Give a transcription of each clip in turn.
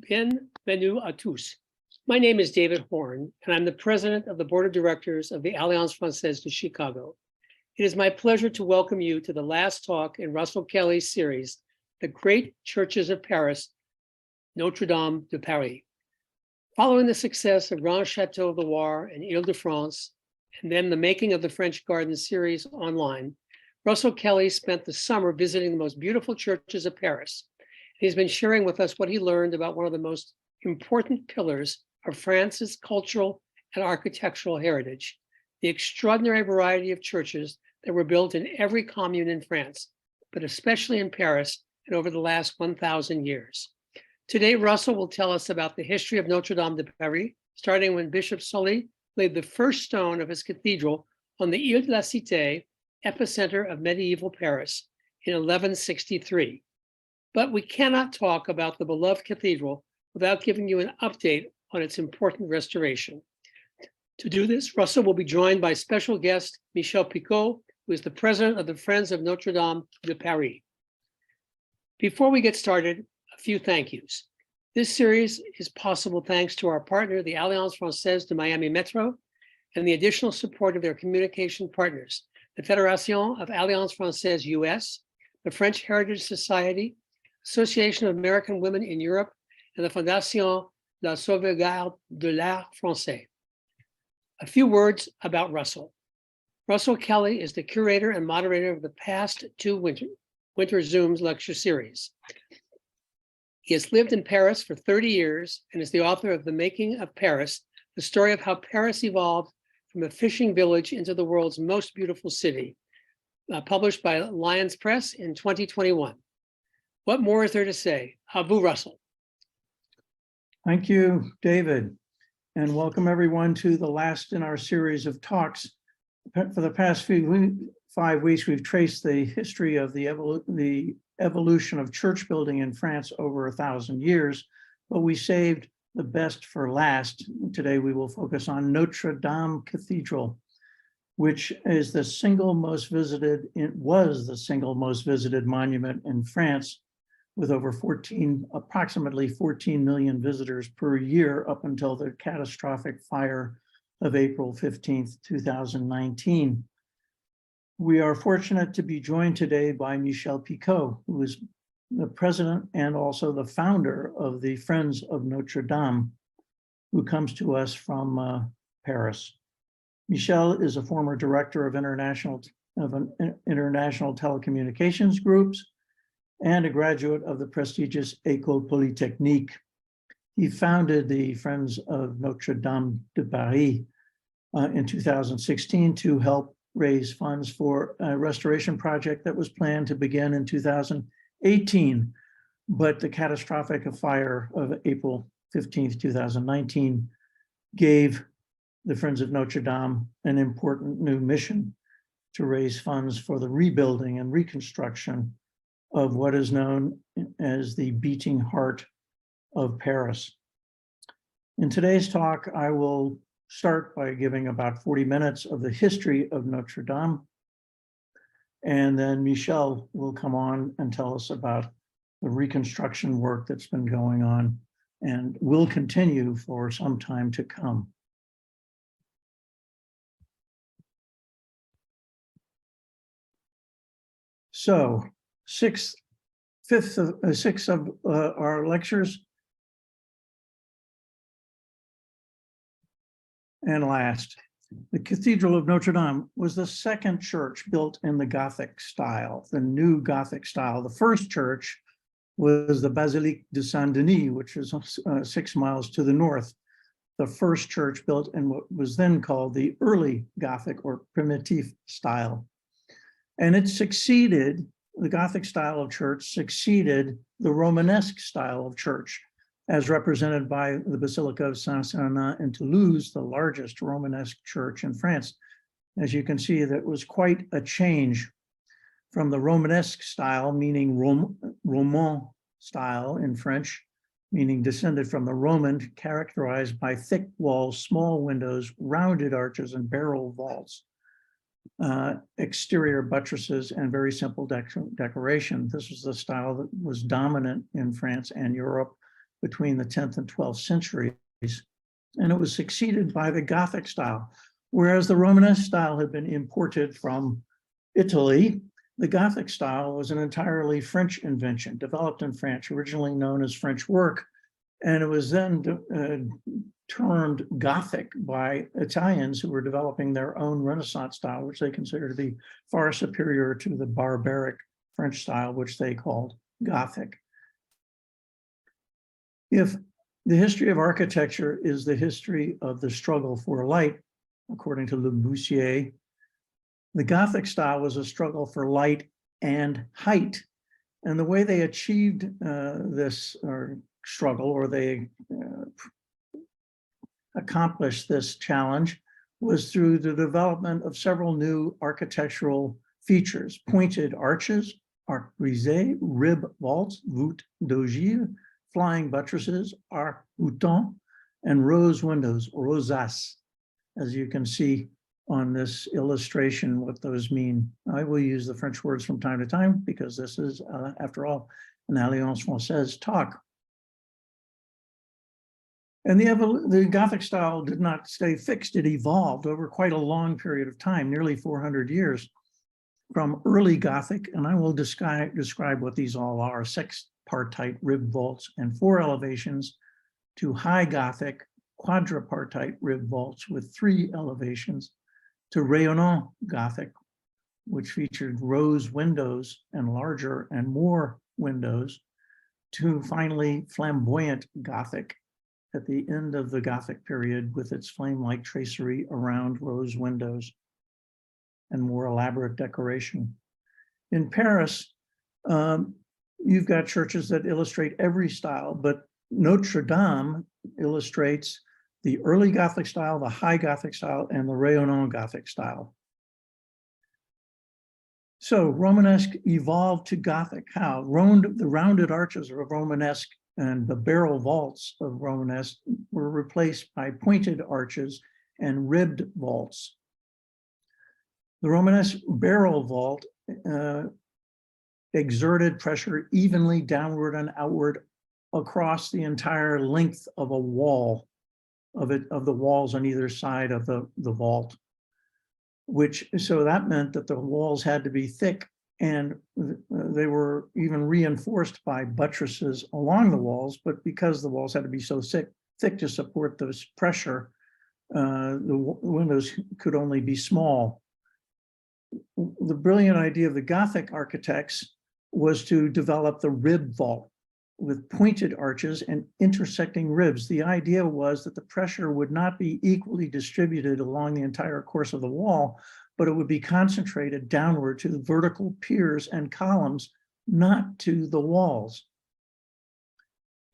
Bienvenue à tous. My name is David Horn, and I'm the president of the board of directors of the Alliance Française de Chicago. It is my pleasure to welcome you to the last talk in Russell Kelley's series, The Great Churches of Paris, Notre-Dame de Paris. Following the success of Grands Châteaux of the Loire and Ile-de-France, and then the making of the French Garden series online, Russell Kelley spent the summer visiting the most beautiful churches of Paris. He's been sharing with us what he learned about one of the most important pillars of France's cultural and architectural heritage, the extraordinary variety of churches that were built in every commune in France, but especially in Paris and over the last 1,000 years. Today, Russell will tell us about the history of Notre-Dame de Paris, starting when Bishop Sully laid the first stone of his cathedral on the Ile de la Cité, epicenter of medieval Paris, in 1163. But we cannot talk about the beloved cathedral without giving you an update on its important restoration. To do this, Russell will be joined by special guest Michel Picaud, who is the president of the Friends of Notre-Dame de Paris. Before we get started, a few thank yous. This series is possible thanks to our partner, the Alliance Française de Miami Metro, and the additional support of their communication partners, the Fédération of Alliance Française US, the French Heritage Society, Association of American Women in Europe, and the Fondation La Sauvegarde de l'Art Français. A few words about Russell. Russell Kelley is the curator and moderator of the past two Winter Zooms lecture series. He has lived in Paris for 30 years and is the author of The Making of Paris, the story of how Paris evolved from a fishing village into the world's most beautiful city, published by Lyons Press in 2021. What more is there to say? À vous, Russell. Thank you, David, and welcome everyone to the last in our series of talks. For the past 5 weeks, we've traced the history of the evolution of church building in France over 1,000 years, but we saved the best for last. Today, we will focus on Notre-Dame Cathedral, which is the single most visited, was the single most visited monument in France, with over approximately 14 million visitors per year up until the catastrophic fire of April 15th, 2019. We are fortunate to be joined today by Michel Picaud, who is the president and also the founder of the Friends of Notre-Dame, who comes to us from Paris. Michel is a former director of international telecommunications groups and a graduate of the prestigious École Polytechnique. He founded the Friends of Notre-Dame de Paris in 2016 to help raise funds for a restoration project that was planned to begin in 2018. But the catastrophic fire of April 15th, 2019 gave the Friends of Notre-Dame an important new mission to raise funds for the rebuilding and reconstruction of what is known as the beating heart of Paris. In today's talk, I will start by giving about 40 minutes of the history of Notre-Dame, and then Michel will come on and tell us about the reconstruction work that's been going on and will continue for some time to come. So, six of our lectures. And last, the Cathedral of Notre-Dame was the second church built in the Gothic style, the new Gothic style. The first church was the Basilique de Saint-Denis, which is 6 miles to the north. The first church built in what was then called the early Gothic or primitive style. And it succeeded, the Gothic style of church succeeded the Romanesque style of church, as represented by the Basilica of Saint-Sernin in Toulouse, the largest Romanesque church in France. As you can see, that was quite a change from the Romanesque style, meaning Roman style in French, meaning descended from the Roman, characterized by thick walls, small windows, rounded arches, and barrel vaults, exterior buttresses, and very simple decoration. This was the style that was dominant in France and Europe between the 10th and 12th centuries. And it was succeeded by the Gothic style. Whereas the Romanesque style had been imported from Italy, the Gothic style was an entirely French invention, developed in France, originally known as French work. And it was then termed Gothic by Italians who were developing their own Renaissance style, which they considered to be far superior to the barbaric French style, which they called Gothic. If the history of architecture is the history of the struggle for light, according to Le Corbusier, the Gothic style was a struggle for light and height. And the way they achieved this struggle, or they accomplished this challenge, was through the development of several new architectural features: pointed arches, arc brisé, rib vaults, voûte d'ogive, flying buttresses, arc bouton, and rose windows, rosaces. As you can see on this illustration, what those mean. I will use the French words from time to time because this is, after all, an Alliance Française talk. And the Gothic style did not stay fixed. It evolved over quite a long period of time, nearly 400 years, from early Gothic, and I will describe what these all are: sexpartite rib vaults and 4 elevations, to high Gothic quadripartite rib vaults with 3 elevations, to rayonnant Gothic, which featured rose windows and larger and more windows, to finally flamboyant Gothic at the end of the Gothic period with its flame-like tracery around rose windows and more elaborate decoration. In Paris, you've got churches that illustrate every style, but Notre-Dame illustrates the early Gothic style, the high Gothic style, and the rayonnant Gothic style. So Romanesque evolved to Gothic. How? The rounded arches of Romanesque and the barrel vaults of Romanesque were replaced by pointed arches and ribbed vaults. The Romanesque barrel vault exerted pressure evenly downward and outward across the entire length of a wall, of the walls on either side of the vault, so that meant that the walls had to be thick, and they were even reinforced by buttresses along the walls. But because the walls had to be so thick to support this pressure, the windows could only be small. The brilliant idea of the Gothic architects was to develop the rib vault with pointed arches and intersecting ribs. The idea was that the pressure would not be equally distributed along the entire course of the wall, but it would be concentrated downward to the vertical piers and columns, not to the walls.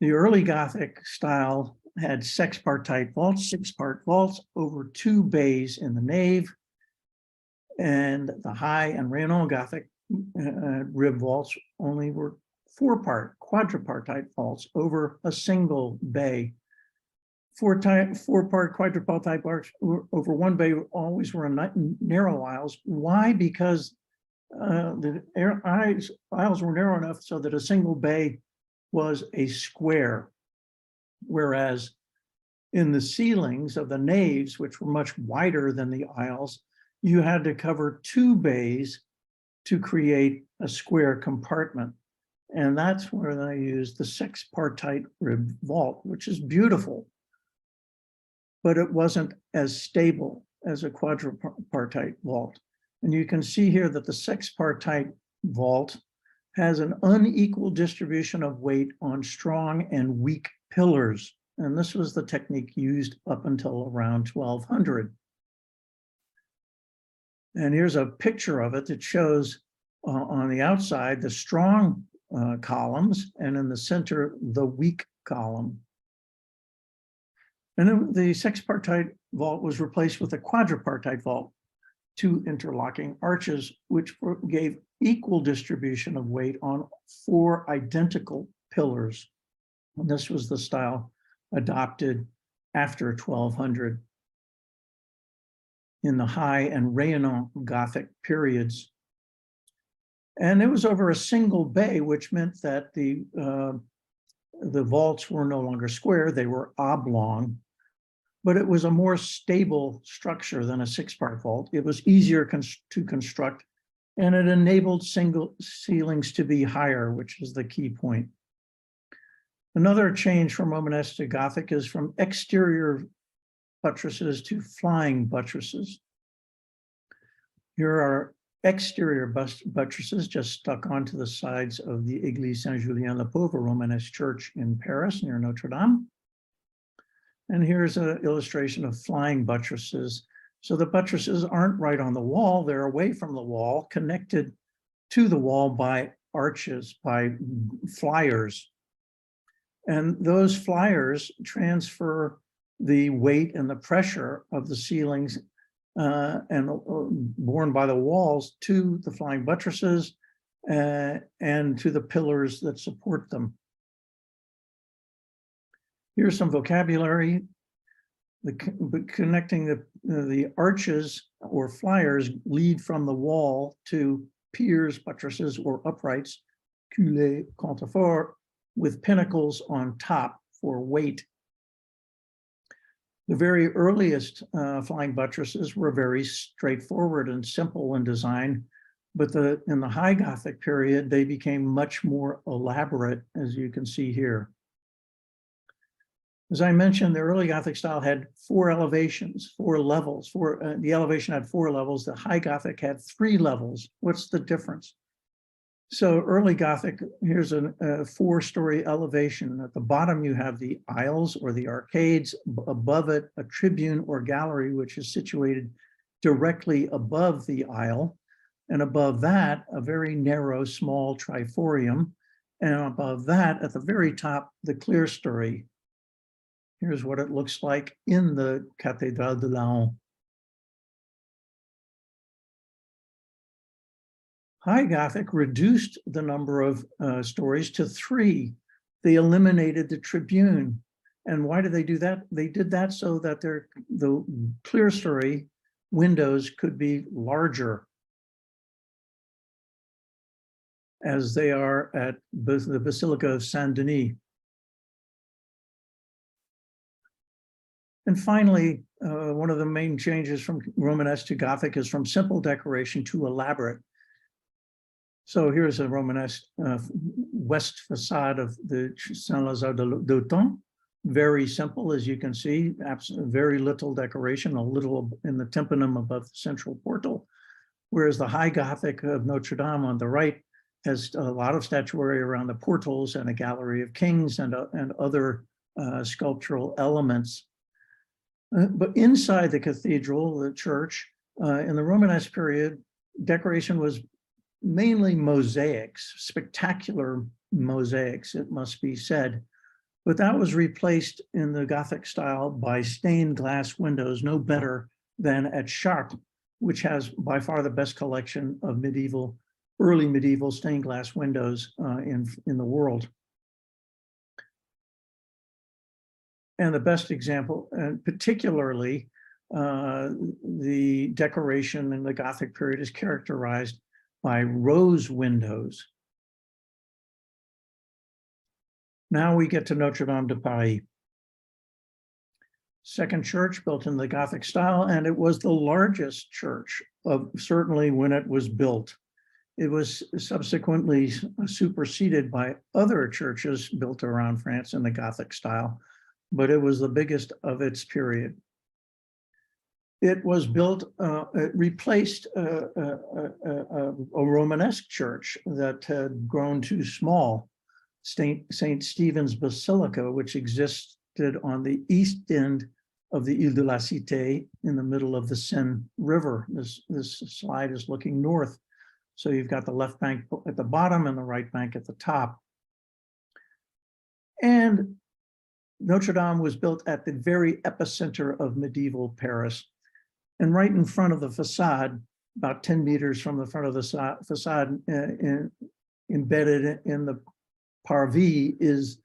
The early Gothic style had sexpartite vaults, 6-part vaults over 2 bays in the nave, and the high and rayonnant Gothic rib vaults only were 4-part quadripartite vaults over a single bay. 4-part quadripartite vaults over 1 bay always were in narrow aisles. Why? Because the aisles were narrow enough so that a single bay was a square, whereas in the ceilings of the naves, which were much wider than the aisles, you had to cover 2 bays to create a square compartment. And that's where they used the sexpartite rib vault, which is beautiful, but it wasn't as stable as a quadripartite vault. And you can see here that the sexpartite vault has an unequal distribution of weight on strong and weak pillars. And this was the technique used up until around 1200. And here's a picture of it that shows on the outside the strong columns, and in the center, the weak column. And then the sexpartite vault was replaced with a quadripartite vault, 2 interlocking arches, which gave equal distribution of weight on 4 identical pillars. And this was the style adopted after 1200 in the high and rayonnant Gothic periods. And it was over a single bay, which meant that the the vaults were no longer square, they were oblong, but it was a more stable structure than a 6-part vault. It was easier to construct, and it enabled single ceilings to be higher, which is the key point. Another change from Romanesque to Gothic is from exterior buttresses to flying buttresses. Here are exterior buttresses just stuck onto the sides of the Église Saint-Julien-le-Pauvre Romanesque church in Paris near Notre-Dame. And here's an illustration of flying buttresses. So the buttresses aren't right on the wall, they're away from the wall, connected to the wall by arches, by flyers. And those flyers transfer the weight and the pressure of the ceilings and borne by the walls to the flying buttresses and to the pillars that support them. Here's some vocabulary. Connecting the arches or flyers lead from the wall to piers, buttresses, or uprights, culées, contreforts, with pinnacles on top for weight. The very earliest flying buttresses were very straightforward and simple in design, but in the High Gothic period, they became much more elaborate, as you can see here. As I mentioned, the early Gothic style had 4 elevations, 4 levels. The elevation had 4 levels. The High Gothic had 3 levels. What's the difference? So early Gothic, here's a 4-story elevation. At the bottom, you have the aisles or the arcades. Above it, a tribune or gallery, which is situated directly above the aisle. And above that, a very narrow, small triforium. And above that, at the very top, the clerestory. Here's what it looks like in the Cathedral de Laon. High Gothic reduced the number of stories to 3. They eliminated the tribune. And why did they do that? They did that so that the clerestory windows could be larger, as they are at the Basilica of Saint-Denis. And finally, one of the main changes from Romanesque to Gothic is from simple decoration to elaborate. So here's a Romanesque west facade of the Saint-Lazare d'Auton. Very simple, as you can see, very little decoration, a little in the tympanum above the central portal, whereas the High Gothic of Notre-Dame on the right has a lot of statuary around the portals and a gallery of kings and other sculptural elements. But inside the cathedral, the church, in the Romanesque period, decoration was mainly mosaics, spectacular mosaics, it must be said. But that was replaced in the Gothic style by stained glass windows, no better than at Chartres, which has by far the best collection of early medieval stained glass windows in the world. And the best example, and particularly the decoration in the Gothic period is characterized by rose windows. Now we get to Notre-Dame de Paris. Second church built in the Gothic style, and it was the largest church certainly when it was built. It was subsequently superseded by other churches built around France in the Gothic style, but it was the biggest of its period. It was built, it replaced a Romanesque church that had grown too small, St. Stephen's Basilica, which existed on the east end of the Ile de la Cité in the middle of the Seine River. This slide is looking north. So you've got the left bank at the bottom and the right bank at the top. And Notre-Dame was built at the very epicenter of medieval Paris. And right in front of the facade, about 10 meters from the front of the facade, embedded in the parvis, is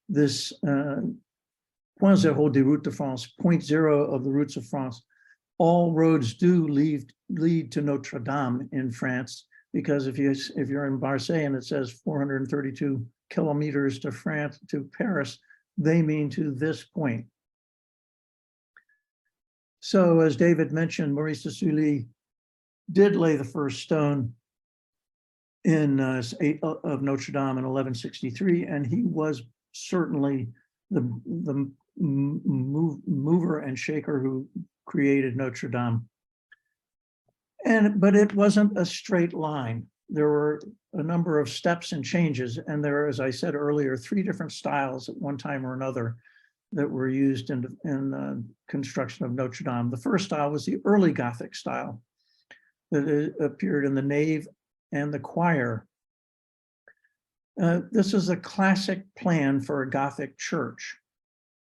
this Point Zéro des Routes de France, point zero of the routes of France. All roads do lead to Notre-Dame in France, because if you're in Marseille and it says 432 kilometers to France, to Paris, they mean to this point. So as David mentioned, Maurice de Sully did lay the first stone of Notre-Dame in 1163, and he was certainly the mover and shaker who created Notre-Dame. But it wasn't a straight line. There were a number of steps and changes, and there are, as I said earlier, 3 different styles at one time or another that were used in construction of Notre-Dame. The first style was the early Gothic style that appeared in the nave and the choir. This is a classic plan for a Gothic church.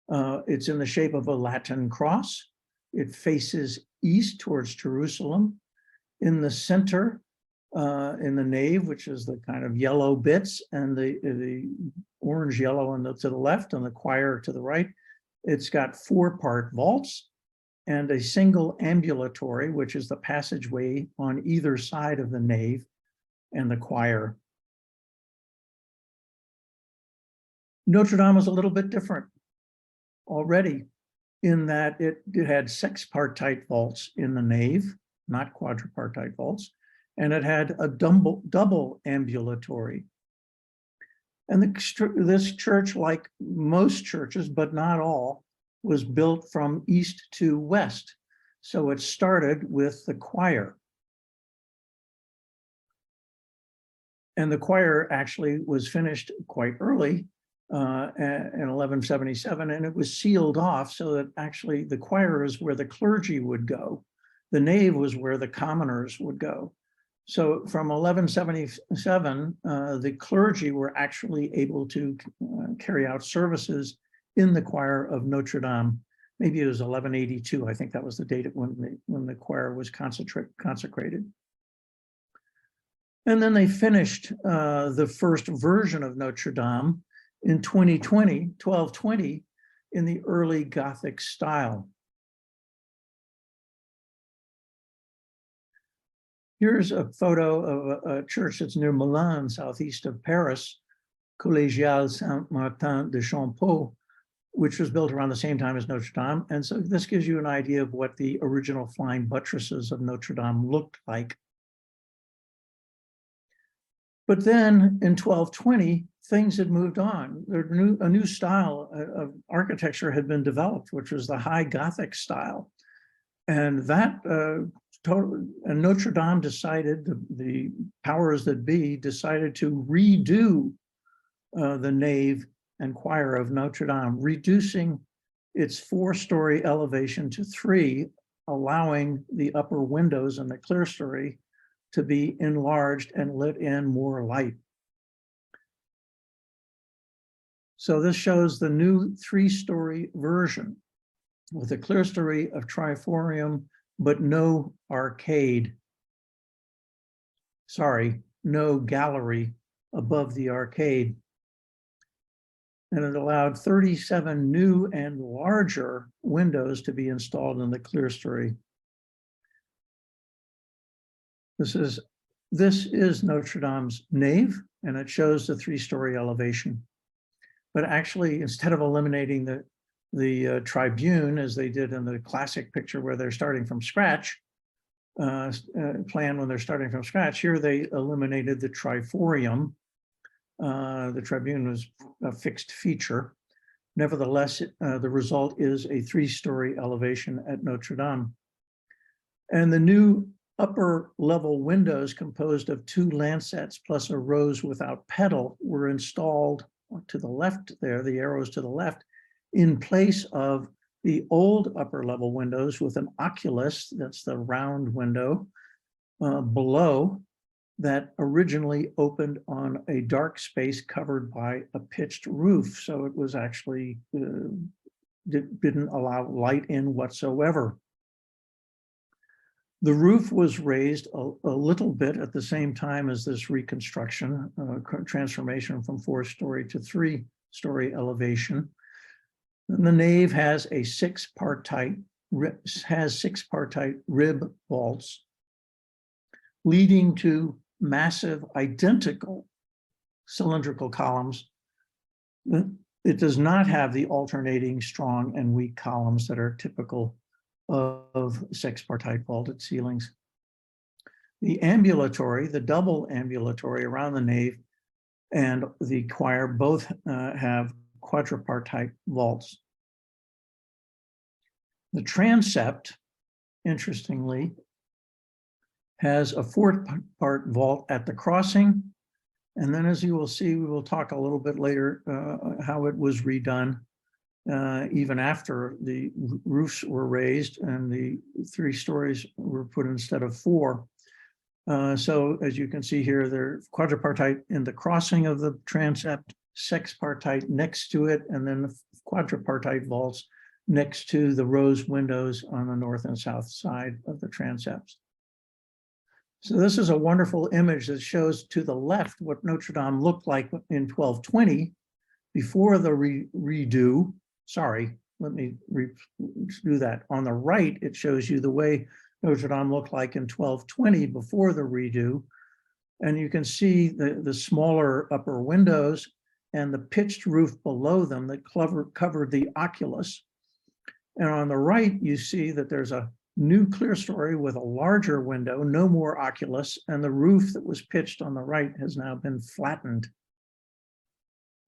It's in the shape of a Latin cross. It faces east towards Jerusalem. In the center, in the nave, which is the kind of yellow bits, and the orange yellow to the left, and the choir to the right, it's got 4-part vaults and a single ambulatory, which is the passageway on either side of the nave and the choir. Notre-Dame was a little bit different already in that it had 6-partite vaults in the nave, not quadripartite vaults, and it had a double ambulatory. And this church, like most churches, but not all, was built from east to west. So it started with the choir. And the choir actually was finished quite early in 1177, and it was sealed off so that actually the choir is where the clergy would go. The nave was where the commoners would go. So from 1177, the clergy were actually able to carry out services in the choir of Notre-Dame. Maybe it was 1182. I think that was the date when the choir was consecrated. And then they finished the first version of Notre-Dame in 1220, in the early Gothic style. Here's a photo of a church that's near Milan, southeast of Paris, Collégiale Saint-Martin de Champeaux, which was built around the same time as Notre-Dame. And so this gives you an idea of what the original flying buttresses of Notre-Dame looked like. But then in 1220, things had moved on. A new style of architecture had been developed, which was the high Gothic style. And that and Notre-Dame decided, the powers that be decided to redo the nave and choir of Notre-Dame, reducing its 4-story elevation to 3, allowing the upper windows and the clerestory to be enlarged and let in more light. So this shows the new 3-story version with a clerestory of triforium, but no arcade. Sorry, no gallery above the arcade. And it allowed 37 new and larger windows to be installed in the clerestory. This is Notre-Dame's nave, and it shows the 3-story elevation. But actually, instead of eliminating the tribune, as they did in the classic picture where they're starting from scratch, plan when they're starting from scratch, here they eliminated the triforium. The tribune was a fixed feature. Nevertheless, the result is a 3-story elevation at Notre-Dame. And the new upper level windows, composed of 2 lancets plus a rose without pedal, were installed to the left there, the arrows to the left, in place of the old upper level windows with an oculus, that's the round window, below, that originally opened on a dark space covered by a pitched roof. So it was actually, didn't allow light in whatsoever. The roof was raised a little bit at the same time as this reconstruction, transformation from 4-story to 3-story elevation. And the nave has a 6-partite rib vaults, leading to massive identical cylindrical columns It does not have the alternating strong and weak columns that are typical of sexpartite vaulted ceilings. The ambulatory, the double ambulatory around the nave and the choir both have quadripartite vaults. The transept, interestingly, has a four-part vault at the crossing. And then, as you will see, we will talk a little bit later how it was redone even after the roofs were raised and the 3 stories were put instead of 4. So as you can see here, they're quadripartite in the crossing of the transept, sexpartite next to it, and then quadripartite vaults next to the rose windows on the north and south side of the transepts. So this is a wonderful image that shows to the left what Notre-Dame looked like in 1220 before the redo. Sorry, let me do that. On the right, it shows you the way Notre-Dame looked like in 1220 before the redo. And you can see the smaller upper windows and the pitched roof below them that covered the oculus. And on the right, you see that there's a new clear story with a larger window, no more oculus, and the roof that was pitched on the right has now been flattened,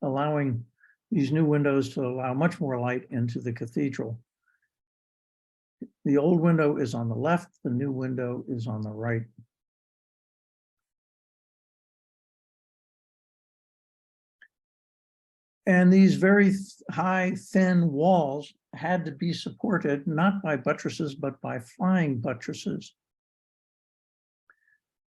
allowing these new windows to allow much more light into the cathedral. The old window is on the left, the new window is on the right. And these very high, thin walls had to be supported not by buttresses, but by flying buttresses.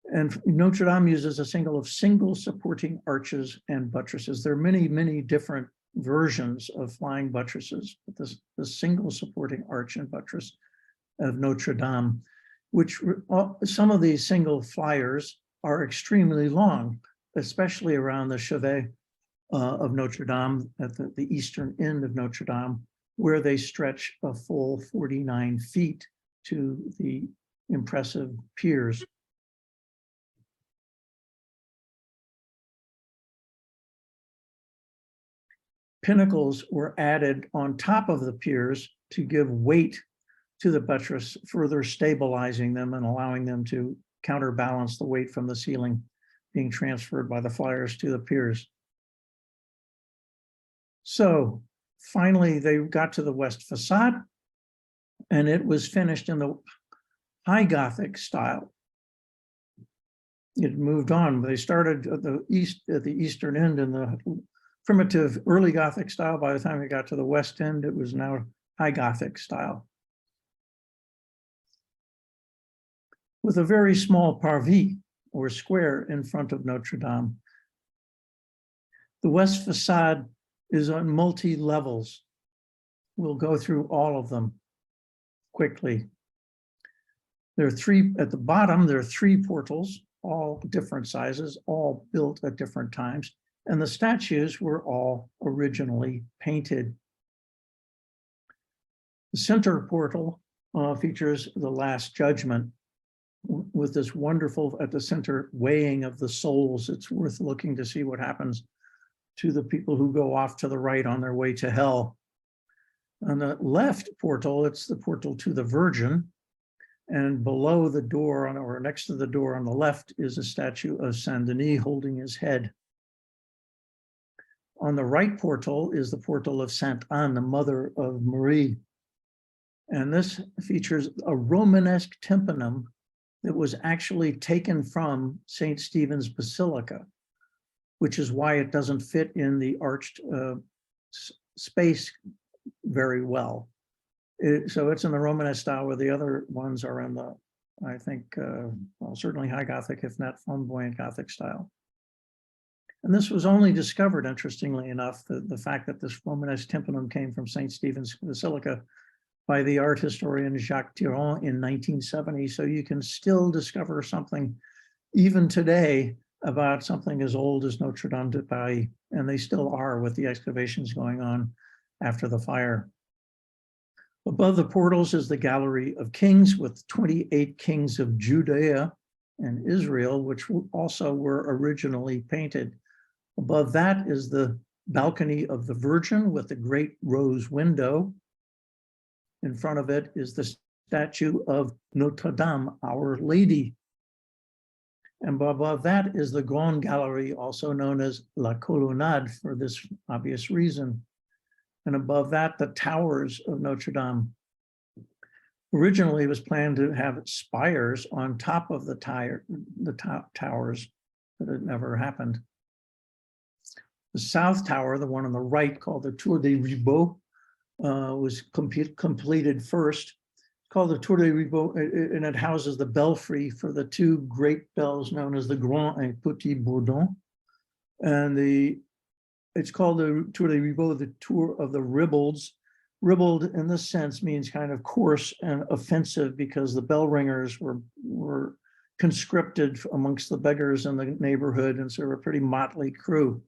And Notre-Dame uses a single supporting arches and buttresses. There are many, many different versions of flying buttresses, but the single supporting arch and buttress of Notre-Dame, which some of these single flyers are extremely long, especially around the chevet of Notre-Dame at the eastern end of Notre-Dame, where they stretch a full 49 feet to the impressive piers. Pinnacles were added on top of the piers to give weight to the buttress, further stabilizing them and allowing them to counterbalance the weight from the ceiling being transferred by the flyers to the piers. So finally, they got to the west facade, and it was finished in the high Gothic style. It moved on. They started at the eastern end in the primitive early Gothic style. By the time it got to the west end, it was now high Gothic style, with a very small parvis or square in front of Notre-Dame. The west facade is on multi-levels. We'll go through all of them quickly. There are 3, at the bottom, there are 3 portals, all different sizes, all built at different times, and the statues were all originally painted. The center portal features the Last Judgment with this wonderful, at the center, weighing of the souls. It's worth looking to see what happens to the people who go off to the right on their way to hell. On the left portal, it's the portal to the Virgin, and below the door, or next to the door on the left, is a statue of Saint Denis holding his head. On the right portal is the portal of Sainte Anne, the mother of Marie. And this features a Romanesque tympanum that was actually taken from St. Stephen's Basilica, which is why it doesn't fit in the arched space very well. So it's in the Romanesque style, where the other ones are in the, I think, well, certainly high Gothic, if not flamboyant Gothic style. And this was only discovered, interestingly enough, the fact that this Romanesque tympanum came from St. Stephen's Basilica, by the art historian Jacques Tirant in 1970. So you can still discover something even today about something as old as Notre-Dame de Paris, and they still are with the excavations going on after the fire. Above the portals is the Gallery of Kings with 28 kings of Judea and Israel, which also were originally painted. Above that is the balcony of the Virgin with the great rose window. In front of it is the statue of Notre-Dame, Our Lady. And above that is the Grande Gallery, also known as La Colonnade for this obvious reason. And above that, the towers of Notre-Dame. Originally, it was planned to have spires on top of the towers, but it never happened. The South Tower, the one on the right, called the Tour des Ribaud, was completed first. It's called the Tour des Ribaud, and it houses the belfry for the two great bells known as the Grand and Petit Bourdon. And it's called the Tour des Ribaud, the Tour of the Ribbalds. Ribald in this sense means kind of coarse and offensive because the bell ringers were conscripted amongst the beggars in the neighborhood, and so we're a pretty motley crew.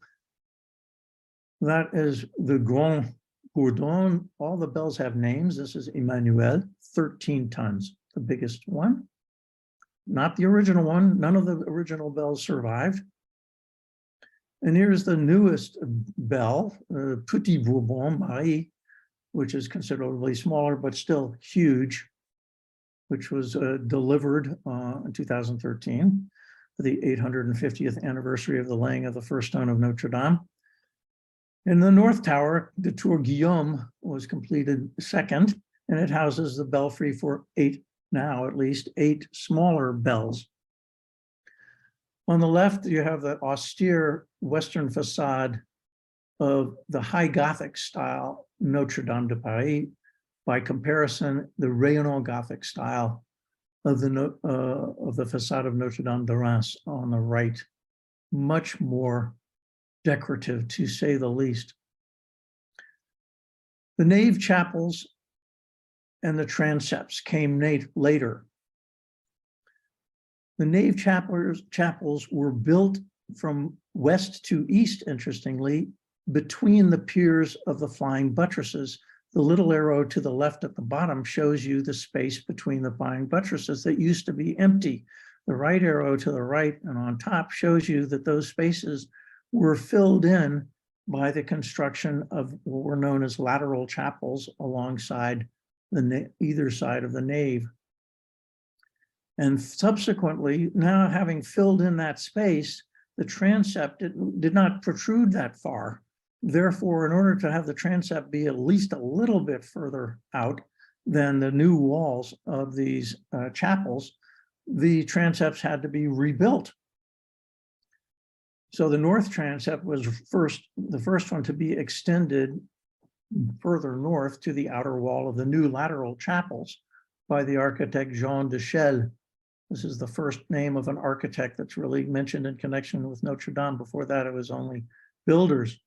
That is the Grand Bourdon. All the bells have names. This is Emmanuel, 13 tons, the biggest one. Not the original one. None of the original bells survived. And here's the newest bell, Petit Bourbon Marie, which is considerably smaller, but still huge, which was delivered in 2013 for the 850th anniversary of the laying of the first stone of Notre-Dame. In the North Tower, the Tour Guillaume was completed second, and it houses the belfry for now at least eight smaller bells. On the left, you have the austere Western facade of the high Gothic style Notre-Dame de Paris. By comparison, the rayonnant Gothic style of the facade of Notre-Dame de Reims on the right, much more decorative, to say the least. The nave chapels and the transepts came later. The nave chapels were built from west to east, interestingly, between the piers of the flying buttresses. The little arrow to the left at the bottom shows you the space between the flying buttresses that used to be empty. The right arrow to the right and on top shows you that those spaces were filled in by the construction of what were known as lateral chapels alongside either side of the nave. And subsequently, now having filled in that space, the transept did not protrude that far. Therefore, in order to have the transept be at least a little bit further out than the new walls of these chapels, the transepts had to be rebuilt. So the north transept was the first one to be extended further north to the outer wall of the new lateral chapels by the architect Jean de Kelley. This is the first name of an architect that's really mentioned in connection with Notre Dame. Before that, it was only builders.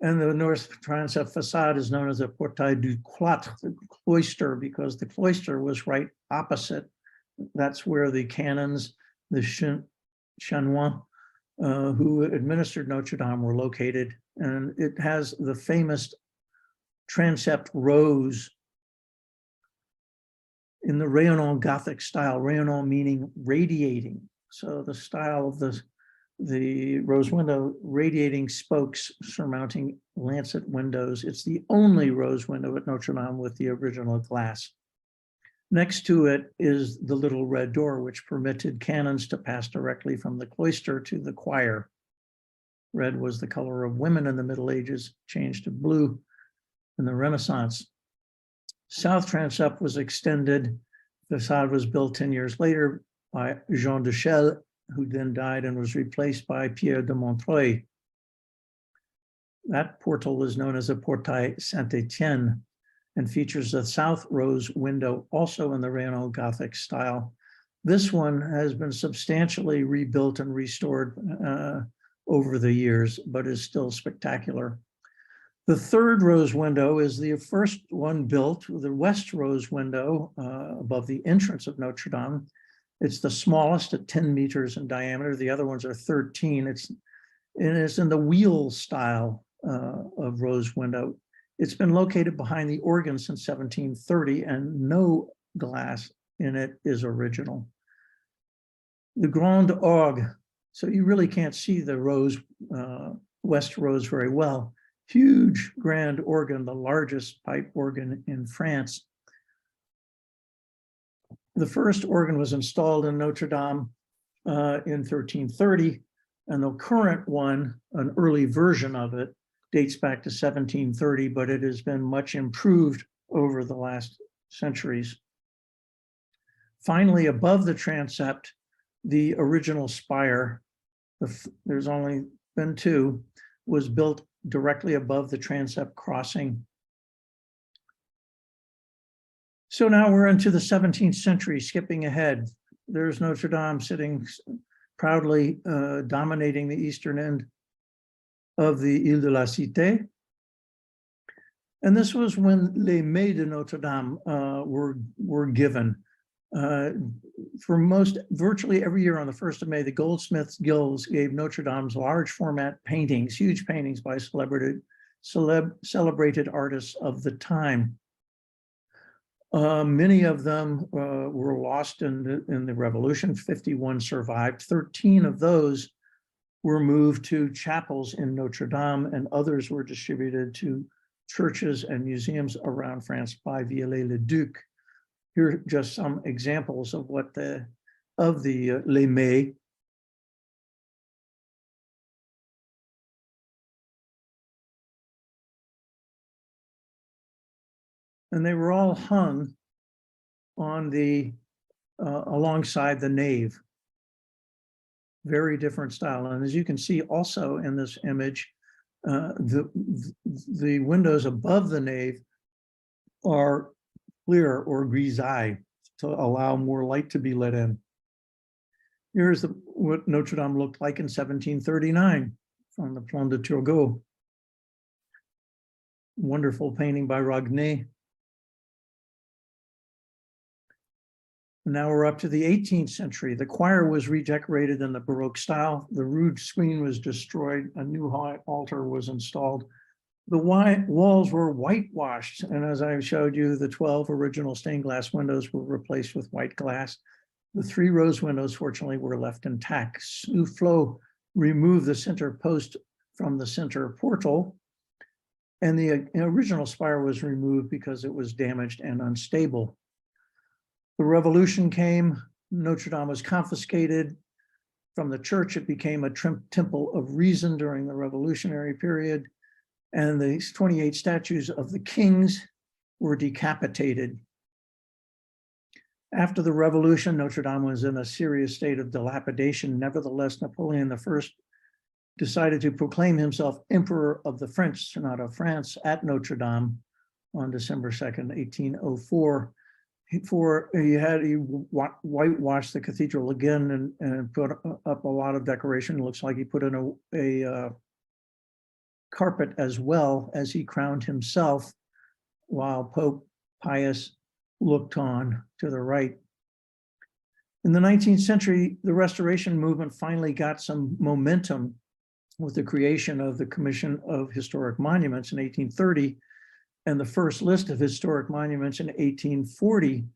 And the north transept facade is known as the Portail du Cloître, the cloister, because the cloister was right opposite. That's where the canons, the chanoines, who administered Notre Dame, were located. And it has the famous transept rose in the rayonnant Gothic style, rayonnant meaning radiating. So the style of the rose window, radiating spokes surmounting lancet windows. It's the only rose window at Notre Dame with the original glass. Next to it is the little red door, which permitted canons to pass directly from the cloister to the choir. Red was the color of women in the Middle Ages, changed to blue in the Renaissance. South transept was extended. The facade was built 10 years later by Jean de Kelley, who then died and was replaced by Pierre de Montreuil. That portal is known as the Portail Saint-Étienne and features a south rose window, also in the rayonnant Gothic style. This one has been substantially rebuilt and restored over the years, but is still spectacular. The third rose window is the first one built, the west rose window above the entrance of Notre Dame. It's the smallest at 10 meters in diameter. The other ones are 13. It's in the wheel style of rose window. It's been located behind the organ since 1730, and no glass in it is original. The Grande Orgue, so you really can't see the rose west rose very well. Huge grand organ, the largest pipe organ in France. The first organ was installed in Notre-Dame in 1330, and the current one, an early version of it, dates back to 1730, but it has been much improved over the last centuries. Finally, above the transept, the original spire, there's only been two, was built directly above the transept crossing. So now we're into the 17th century, skipping ahead. There's Notre Dame sitting proudly dominating the eastern end of the Ile de la Cité. And this was when les Mets de Notre-Dame were given. For virtually every year on the 1st of May, the Goldsmiths Guilds gave Notre Dame's large format paintings, huge paintings by celebrated artists of the time. Many of them were lost in the revolution. 51 survived. 13 of those were moved to chapels in Notre Dame, and others were distributed to churches and museums around France by Viollet-le-Duc. Here are just some examples of what the Les Mets. And they were all hung on the alongside the nave. Very different style. And as you can see also in this image, the windows above the nave are clear or grisaille to allow more light to be let in. Here's what Notre Dame looked like in 1739 from the Plan de Turgot. Wonderful painting by Rognet. Now we're up to the 18th century. The choir was redecorated in the Baroque style. The rood screen was destroyed. A new high altar was installed. The walls were whitewashed. And as I showed you, the 12 original stained glass windows were replaced with white glass. The 3 rose windows, fortunately, were left intact. Soufflot removed the center post from the center portal. And the original spire was removed because it was damaged and unstable. The revolution came, Notre Dame was confiscated from the church. It became a temple of reason during the revolutionary period. And the 28 statues of the kings were decapitated. After the revolution, Notre Dame was in a serious state of dilapidation. Nevertheless, Napoleon I decided to proclaim himself Emperor of the French, not of France, at Notre Dame on December 2nd, 1804. He whitewashed the cathedral again and put up a lot of decoration. It looks like he put in a carpet as well as he crowned himself, while Pope Pius looked on to the right. In the 19th century, the restoration movement finally got some momentum with the creation of the Commission of Historic Monuments in 1830, and the first list of historic monuments in 1840.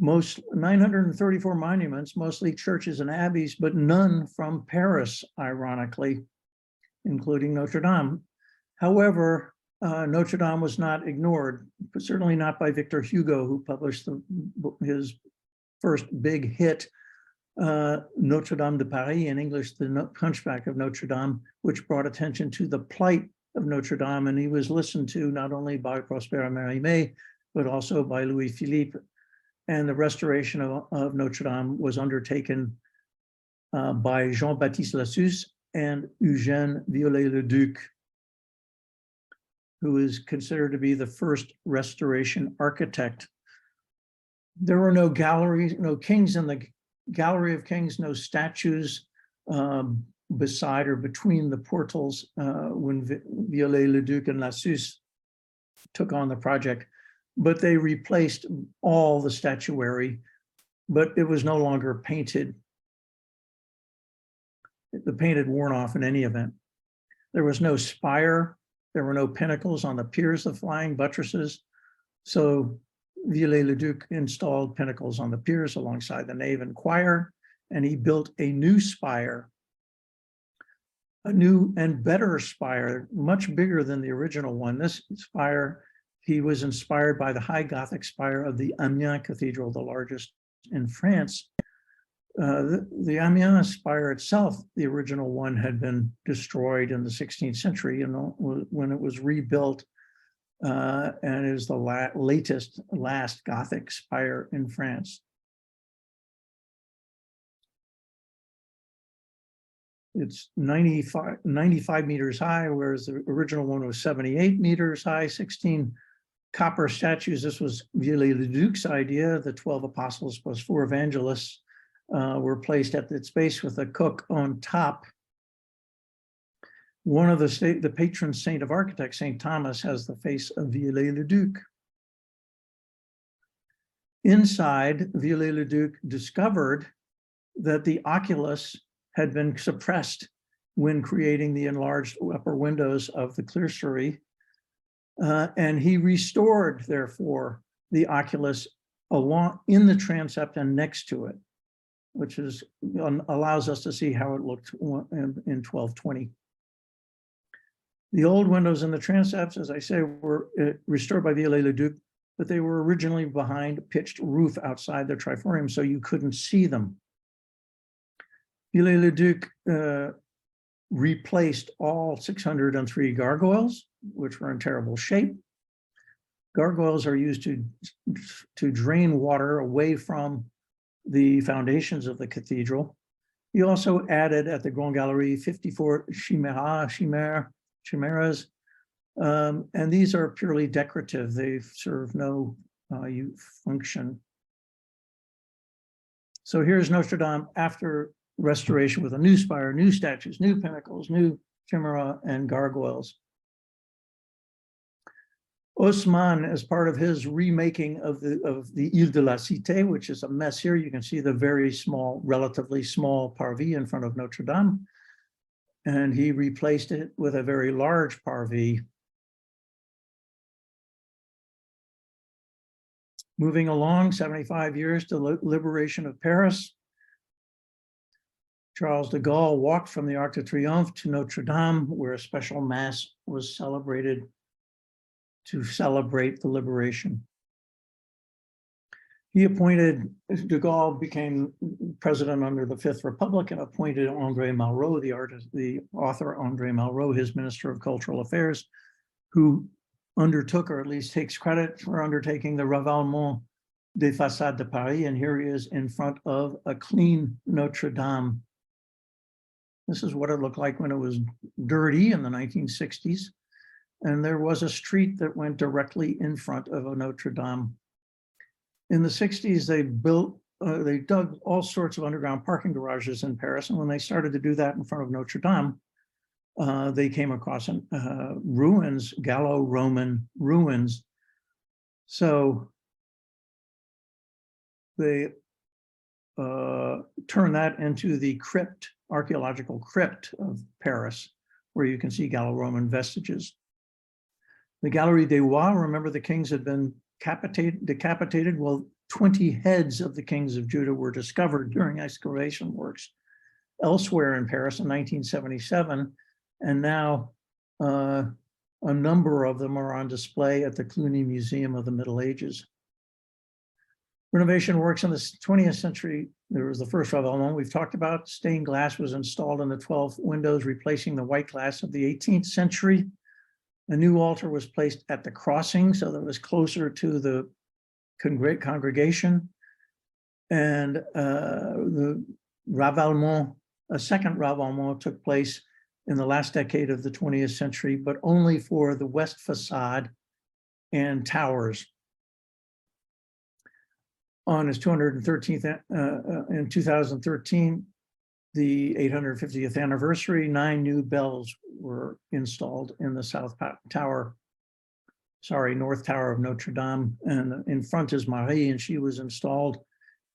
Most 934 monuments, mostly churches and abbeys, but none from Paris, ironically, including Notre Dame. However, Notre Dame was not ignored, but certainly not by Victor Hugo, who published his first big hit, Notre-Dame de Paris, in English, the Hunchback of Notre Dame, which brought attention to the plight of Notre Dame, and he was listened to not only by Prosper Mérimée, but also by Louis Philippe. And the restoration of Notre Dame was undertaken by Jean-Baptiste Lassus and Eugène Viollet-le-Duc, who is considered to be the first restoration architect. There were no galleries, no kings in the Gallery of Kings, no statues beside or between the portals when Viollet-le-Duc and Lassus took on the project, but they replaced all the statuary, but it was no longer painted. The paint had worn off in any event. There was no spire. There were no pinnacles on the piers of flying buttresses. So Viollet-le-Duc installed pinnacles on the piers alongside the nave and choir, and he built a new spire. a new and better spire, much bigger than the original one. This spire, he was inspired by the high Gothic spire of the Amiens Cathedral, the largest in France. The Amiens spire itself, the original one, had been destroyed in the 16th century, when it was rebuilt, and is the last Gothic spire in France. It's 95 meters high, whereas the original one was 78 meters high, 16 copper statues. This was Viollet-le-Duc's idea. The 12 apostles plus 4 evangelists were placed at its base with a cook on top. One of the patron saint of architects, St. Thomas, has the face of Viollet-le-Duc. Inside, Viollet-le-Duc discovered that the oculus had been suppressed when creating the enlarged upper windows of the clerestory. And he restored, therefore, the oculus along in the transept and next to it, which allows us to see how it looked in 1220. The old windows in the transepts, as I say, were restored by Viollet-le-Duc, but they were originally behind a pitched roof outside the triforium, so you couldn't see them. Viollet-le-Duc replaced all 603 gargoyles, which were in terrible shape. Gargoyles are used to drain water away from the foundations of the cathedral. He also added at the Grand Gallery 54 chimeras, and these are purely decorative. They serve no function. So here's Notre-Dame after restoration with a new spire, new statues, new pinnacles, new chimera, and gargoyles. Haussmann, as part of his remaking of the Ile de la Cité, which is a mess here, you can see the very small, relatively small parvis in front of Notre-Dame, and he replaced it with a very large parvis. Moving along, 75 years to liberation of Paris. Charles de Gaulle walked from the Arc de Triomphe to Notre-Dame, where a special mass was celebrated to celebrate the liberation. De Gaulle became president under the Fifth Republic and appointed André Malraux, the author André Malraux, his Minister of Cultural Affairs, who undertook, or at least takes credit for undertaking the Ravalement des Façades de Paris. And here he is in front of a clean Notre-Dame. This is what it looked like when it was dirty in the 1960s. And there was a street that went directly in front of a Notre-Dame. In the 60s, they dug all sorts of underground parking garages in Paris. And when they started to do that in front of Notre-Dame, they came across ruins, Gallo-Roman ruins. So they turned that into the crypt, archaeological crypt of Paris, where you can see Gallo-Roman vestiges. The Galerie des Rois, remember the kings had been decapitated. Well, 20 heads of the kings of Judah were discovered during excavation works elsewhere in Paris in 1977. And now a number of them are on display at the Cluny Museum of the Middle Ages. Renovation works in the 20th century. There was the first Ravalement we've talked about. Stained glass was installed in the 12 windows, replacing the white glass of the 18th century. A new altar was placed at the crossing so that it was closer to the congregation. And the Ravalement, a second Ravalement took place in the last decade of the 20th century, but only for the west facade and towers. On his 213th, in 2013, the 850th anniversary, 9 new bells were installed in the north tower of Notre-Dame. And in front is Marie, and she was installed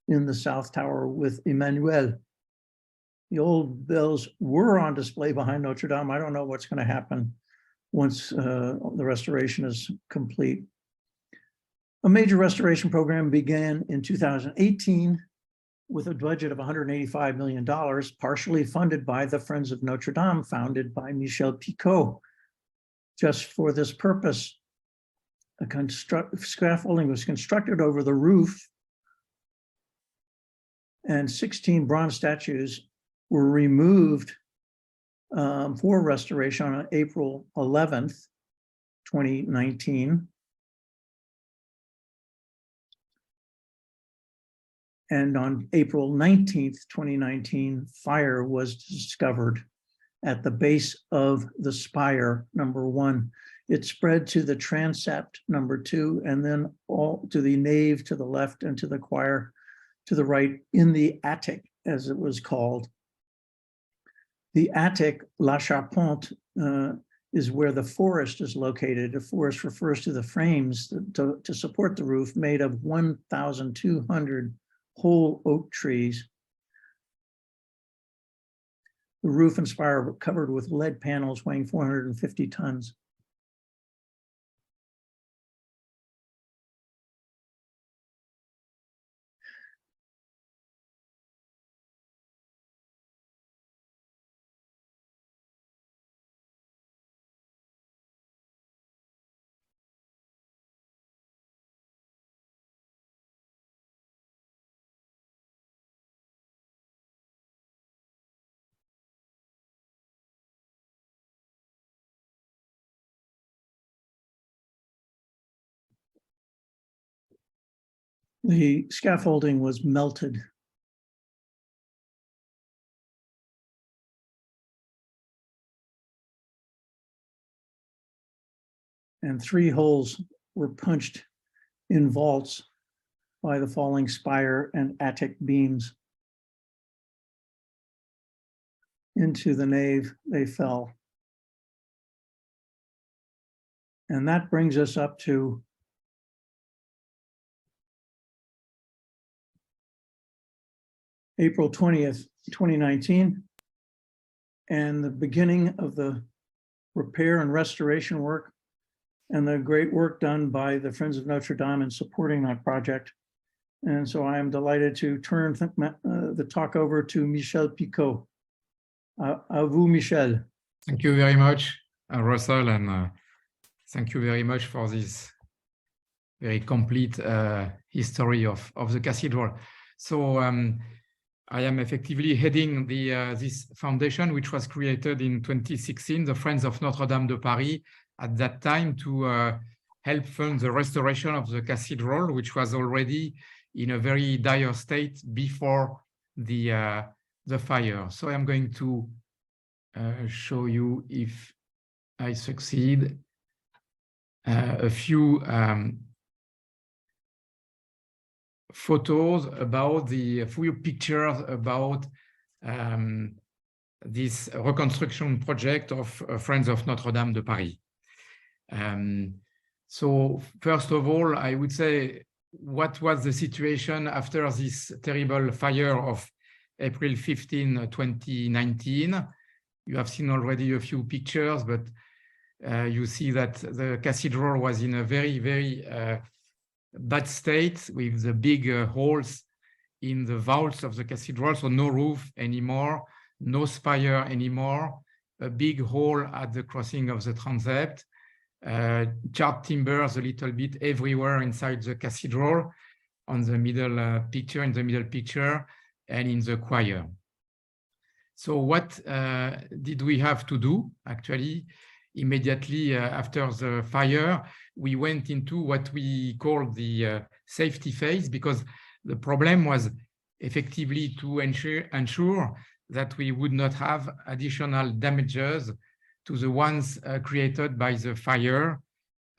in the south tower with Emmanuel. The old bells were on display behind Notre-Dame. I don't know what's going to happen once the restoration is complete. A major restoration program began in 2018 with a budget of $185 million, partially funded by the Friends of Notre-Dame, founded by Michel Picaud. Just for this purpose, scaffolding was constructed over the roof, and 16 bronze statues were removed for restoration on April 11th, 2019. And on April 19th, 2019, fire was discovered at the base of the spire, number 1. It spread to the transept, number 2, and then all to the nave to the left and to the choir to the right, in the attic, as it was called. The attic, La Charpente, is where the forest is located. The forest refers to the frames to support the roof, made of 1,200 whole oak trees. The roof and spire were covered with lead panels weighing 450 tons. The scaffolding was melted. And 3 holes were punched in vaults by the falling spire and attic beams. Into the nave they fell. And that brings us up to April 20th, 2019, and the beginning of the repair and restoration work and the great work done by the Friends of Notre-Dame in supporting that project. And so I am delighted to turn the talk over to Michel Picaud. À vous, Michel. Thank you very much, Russell, and thank you very much for this very complete history of the cathedral. So I am effectively heading this foundation, which was created in 2016, the Friends of Notre-Dame de Paris, at that time to help fund the restoration of the cathedral, which was already in a very dire state before the fire. So I'm going to show you, if I succeed, a few photos about a few pictures about this reconstruction project of Friends of Notre-Dame de Paris. So first of all, I would say, what was the situation after this terrible fire of April 15, 2019? You have seen already a few pictures, but you see that the cathedral was in a very, very bad state, with the big holes in the vaults of the cathedral, so no roof anymore, no spire anymore, a big hole at the crossing of the transept, charred timbers a little bit everywhere inside the cathedral, on the middle picture, in the middle picture, and in the choir. So what did we have to do? Actually, immediately after the fire, we went into what we call the safety phase, because the problem was effectively to ensure that we would not have additional damages to the ones created by the fire,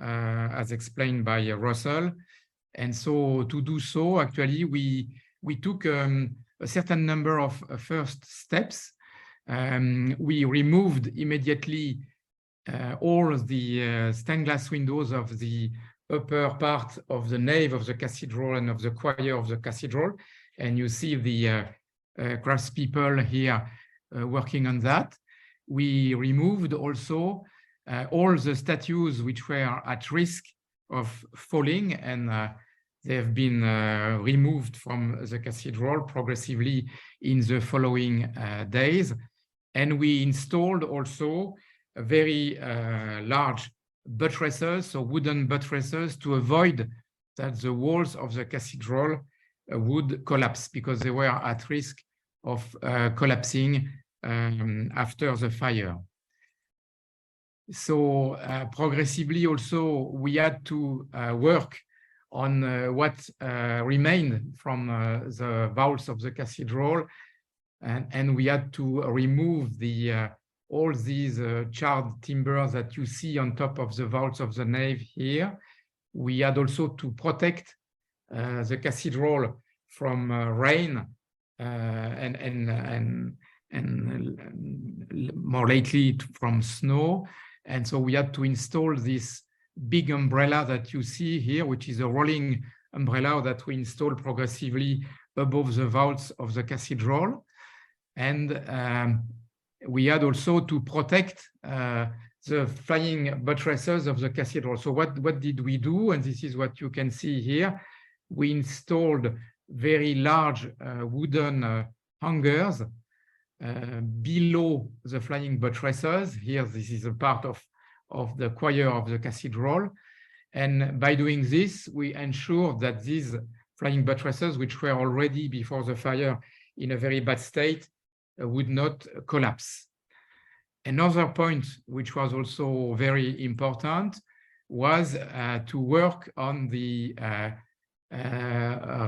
as explained by Russell. And so to do so, actually, we took a certain number of first steps. We removed immediately all the stained glass windows of the upper part of the nave of the cathedral and of the choir of the cathedral. And you see the craftspeople here working on that. We removed also all the statues which were at risk of falling and they have been removed from the cathedral progressively in the following days. And we installed also a very large buttresses, so wooden buttresses, to avoid that the walls of the cathedral would collapse, because they were at risk of collapsing after the fire. So progressively also we had to work on what remained from the vaults of the cathedral, and we had to remove all these charred timbers that you see on top of the vaults of the nave here. We had also to protect the cathedral from rain and more lately from snow. And so we had to install this big umbrella that you see here, which is a rolling umbrella that we install progressively above the vaults of the cathedral. And we had also to protect the flying buttresses of the cathedral. So what did we do? And this is what you can see here. We installed very large wooden hangers below the flying buttresses. Here, this is a part of the choir of the cathedral. And by doing this, we ensured that these flying buttresses, which were already before the fire in a very bad state, would not collapse. Another point, which was also very important, was to work on the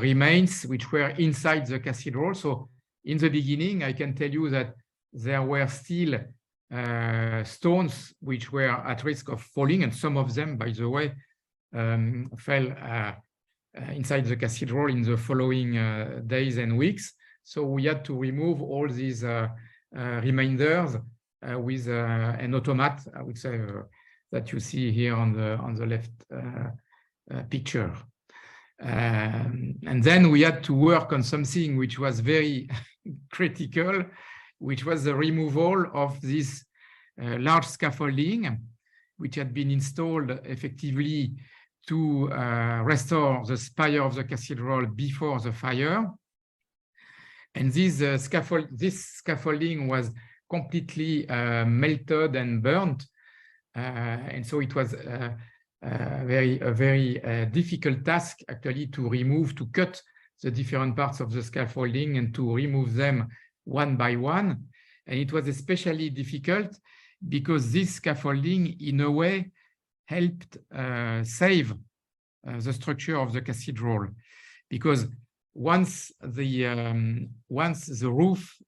remains which were inside the cathedral. So in the beginning, I can tell you that there were still stones which were at risk of falling, and some of them, by the way, fell inside the cathedral in the following days and weeks. So we had to remove all these remainders with an automat, I would say, that you see here on the left picture. And then we had to work on something which was very critical, which was the removal of this large scaffolding, which had been installed effectively to restore the spire of the cathedral before the fire. And this scaffolding was completely melted and burnt. And so it was a very difficult task actually to cut the different parts of the scaffolding and to remove them one by one. And it was especially difficult because this scaffolding in a way helped save the structure of the cathedral, because once the roof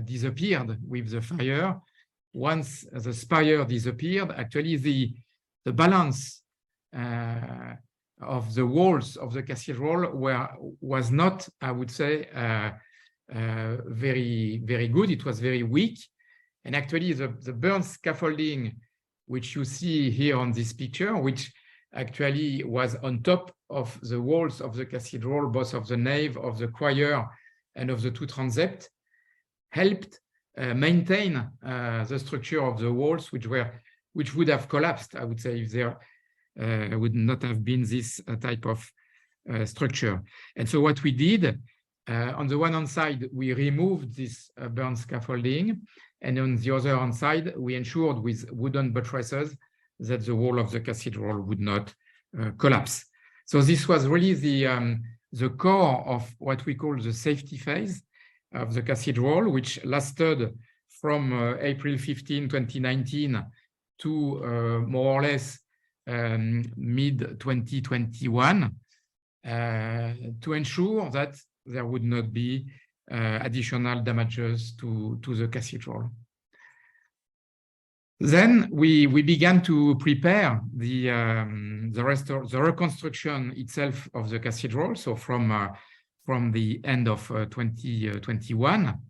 disappeared with the fire, once the spire disappeared, actually the balance of the walls of the cathedral was not, I would say, very good. It was very weak. And actually the burnt scaffolding, which you see here on this picture, which actually was on top of the walls of the cathedral, both of the nave, of the choir, and of the two transepts, helped maintain the structure of the walls, which would have collapsed, I would say, if there would not have been this type of structure. And so what we did, on the one hand side, we removed this burnt scaffolding, and on the other hand side, we ensured with wooden buttresses that the wall of the cathedral would not collapse. So this was really the core of what we call the safety phase of the cathedral, which lasted from April 15, 2019 to more or less mid-2021 to ensure that there would not be additional damages to the cathedral. Then we began to prepare the reconstruction itself of the cathedral. So from the end of 2021,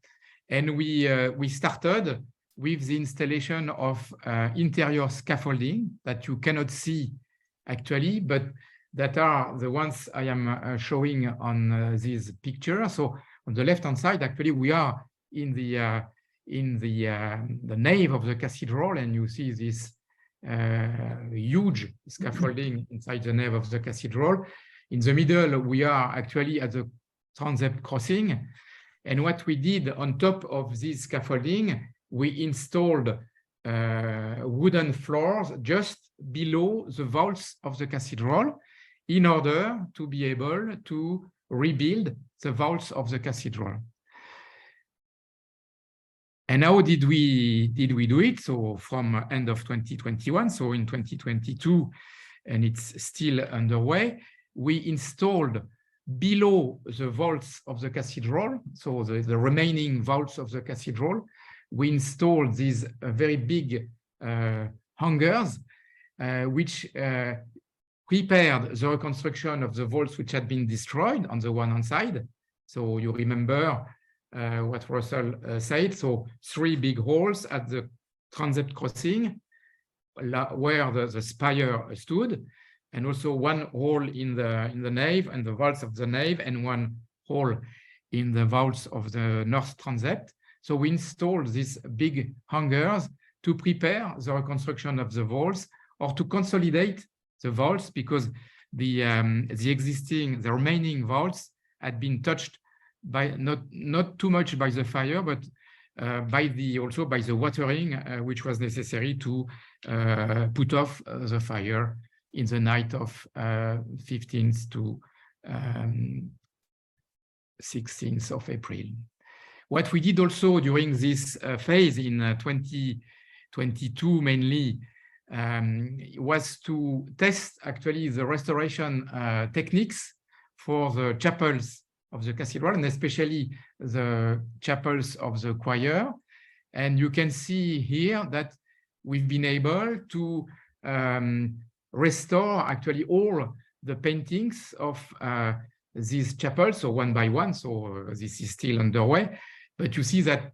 and we started with the installation of interior scaffolding that you cannot see actually, but that are the ones I am showing on this picture. So on the left-hand side, actually, we are in the nave of the cathedral, and you see this huge scaffolding inside the nave of the cathedral. In the middle, we are actually at the transept crossing. And what we did on top of this scaffolding, we installed wooden floors just below the vaults of the cathedral in order to be able to rebuild the vaults of the cathedral. And how did we do it? So from end of 2021, so in 2022, and it's still underway, we installed below the vaults of the cathedral, so the remaining vaults of the cathedral, we installed these very big hangars, which prepared the reconstruction of the vaults which had been destroyed on the one hand side. So you remember what Russell said. So 3 big holes at the transept crossing where the spire stood, and also 1 hole in the nave and the vaults of the nave, and 1 hole in the vaults of the north transept. So we installed these big hangars to prepare the reconstruction of the vaults, or to consolidate the vaults, because the remaining vaults had been touched by not too much by the fire, but also by the watering, which was necessary to put off the fire in the night of 15th to 16th of April. What we did also during this phase in 2022 mainly was to test actually the restoration techniques for the chapels of the cathedral, and especially the chapels of the choir. And you can see here that we've been able to restore actually all the paintings of these chapels, so one by one. So this is still underway, but you see that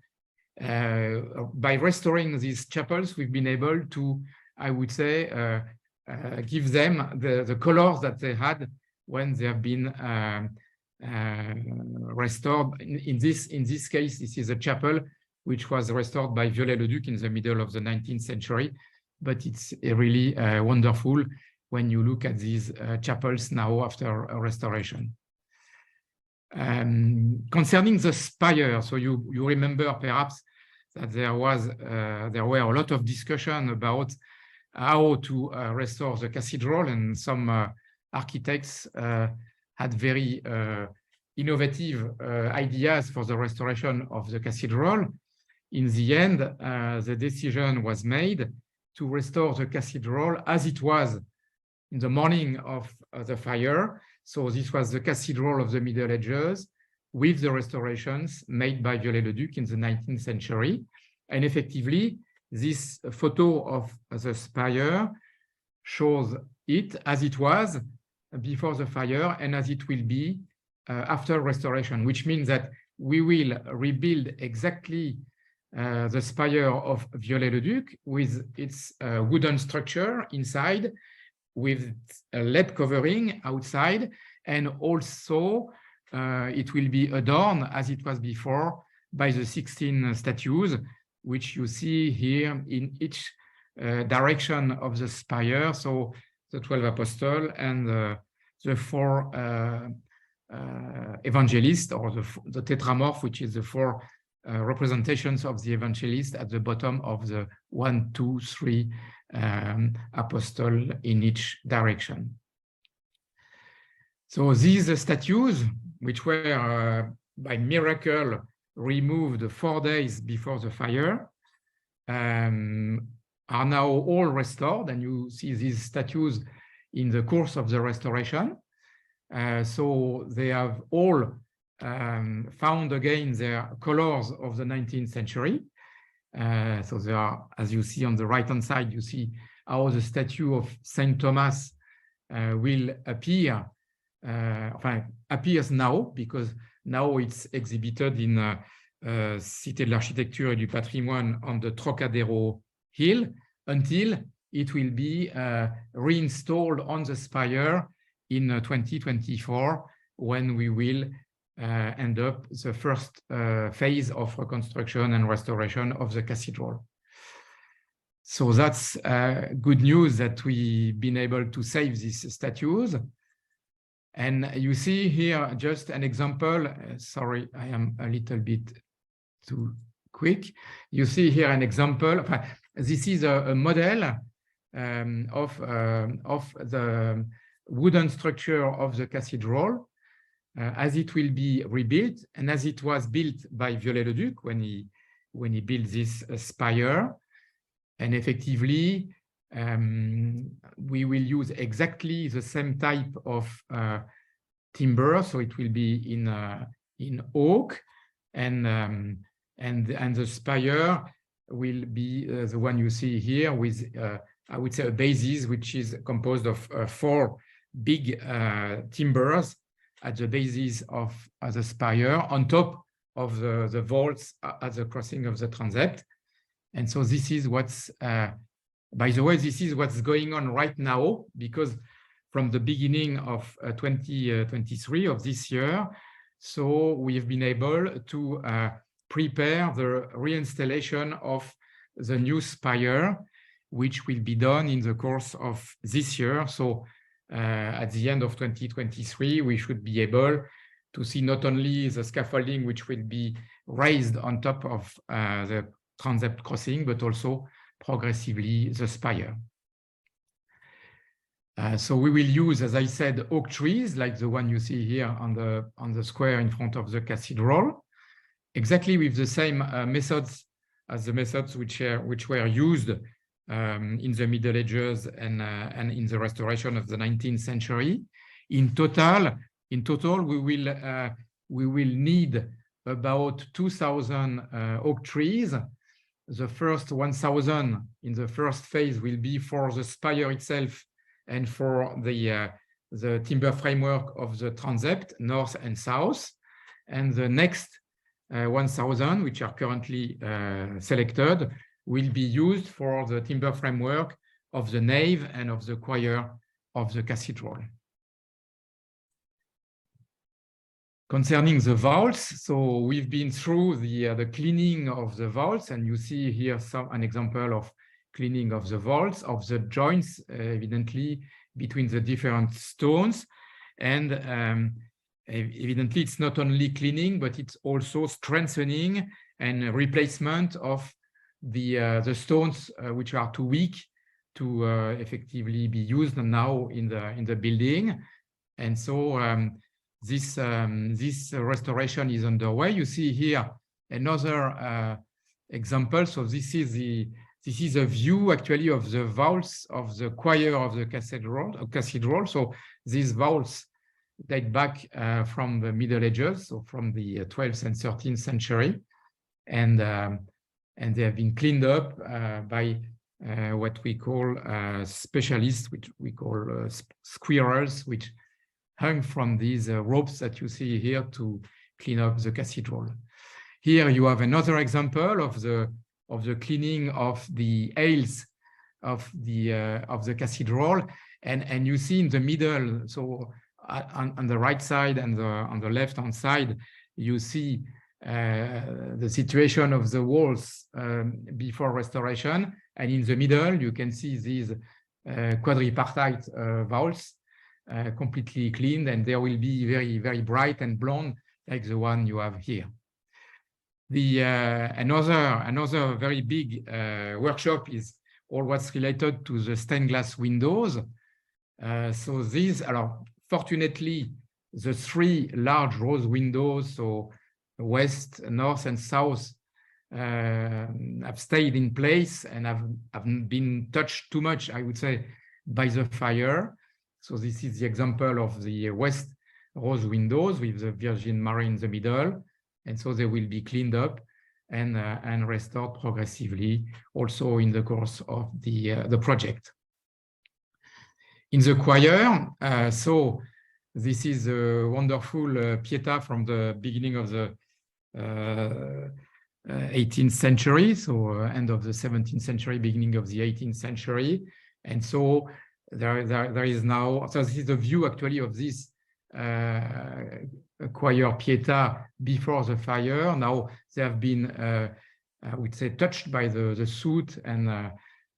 by restoring these chapels, we've been able to, I would say, give them the colors that they had when they have been restored. In this case, this is a chapel which was restored by Viollet-le-Duc in the middle of the 19th century, but it's really wonderful when you look at these chapels now after a restoration. Concerning the spire, so you remember perhaps that there were a lot of discussion about how to restore the cathedral, and some architects had very innovative ideas for the restoration of the cathedral. In the end, the decision was made to restore the cathedral as it was in the morning of the fire. So this was the cathedral of the Middle Ages with the restorations made by Viollet-le-Duc in the 19th century. And effectively, this photo of the spire shows it as it was before the fire and as it will be after restoration, which means that we will rebuild exactly the spire of Viollet-le-Duc with its wooden structure inside, with a lead covering outside, and also it will be adorned as it was before by the 16 statues, which you see here in each direction of the spire. So the 12 apostles and the 4 evangelists, or the tetramorph, which is the 4 representations of the evangelist at the bottom of the 1, 2, 3 apostle in each direction. So these statues, which were by miracle removed 4 days before the fire, are now all restored, and you see these statues in the course of the restoration. So they have all found again their colors of the 19th century. So they are, as you see on the right-hand side, you see how the statue of Saint Thomas will appear, appears now, because now it's exhibited in Cité de l'Architecture et du Patrimoine on the Trocadero Hill, until it will be reinstalled on the spire in 2024, when we will end up the first phase of reconstruction and restoration of the cathedral. So that's good news that we've been able to save these statues. And you see here just an example. Sorry, I am a little bit too quick. You see here an example. This is a model of the wooden structure of the cathedral as it will be rebuilt and as it was built by Viollet-le-Duc when he built this spire. And effectively, we will use exactly the same type of timber, so it will be in oak, and the spire will be the one you see here with I would say a basis which is composed of 4 big timbers at the basis of the spire on top of the vaults at the crossing of the transept. And so this is what's by the way, this is what's going on right now, because from the beginning of 2023 of this year, so we've been able to prepare the reinstallation of the new spire, which will be done in the course of this year. So at the end of 2023, we should be able to see not only the scaffolding, which will be raised on top of the transept crossing, but also progressively the spire. So we will use, as I said, oak trees like the one you see here on the square in front of the cathedral, exactly with the same methods as the methods which were used in the Middle Ages and in the restoration of the 19th century. In total, we will need about 2,000 oak trees. The first 1,000 in the first phase will be for the spire itself and for the timber framework of the transept, north and south. And the next 1,000, which are currently selected, will be used for the timber framework of the nave and of the choir of the cathedral. Concerning the vaults, so we've been through the cleaning of the vaults, and you see here an example of cleaning of the vaults, of the joints, evidently, between the different stones. And evidently, it's not only cleaning, but it's also strengthening and replacement of the stones which are too weak to effectively be used now in the building. And so this restoration is underway. You see here another example. So this is a view actually of the vaults of the choir of the cathedral. So these vaults date back from the Middle Ages, so from the 12th and 13th century, and they have been cleaned up by what we call specialists, which we call squirrels, which hung from these ropes that you see here to clean up the cathedral. Here you have another example of the cleaning of the aisles of the cathedral, and you see in the middle, so on the right side and on the left hand side, you see the situation of the walls before restoration, and in the middle you can see these quadripartite vaults completely cleaned, and they will be very, very bright and blonde like the one you have here. Another very big workshop is all what's related to the stained glass windows. So these are, fortunately, the 3 large rose windows, so west, north, and south, have stayed in place and haven't been touched too much, I would say, by the fire. So this is the example of the west rose windows with the Virgin Mary in the middle. And so they will be cleaned up and restored progressively also in the course of the project. In the choir, so this is a wonderful Pietà from the beginning of the 18th century, so end of the 17th century, beginning of the 18th century. And so there is now, so this is the view actually of this choir Pietà before the fire. Now they have been, I would say, touched by the soot, and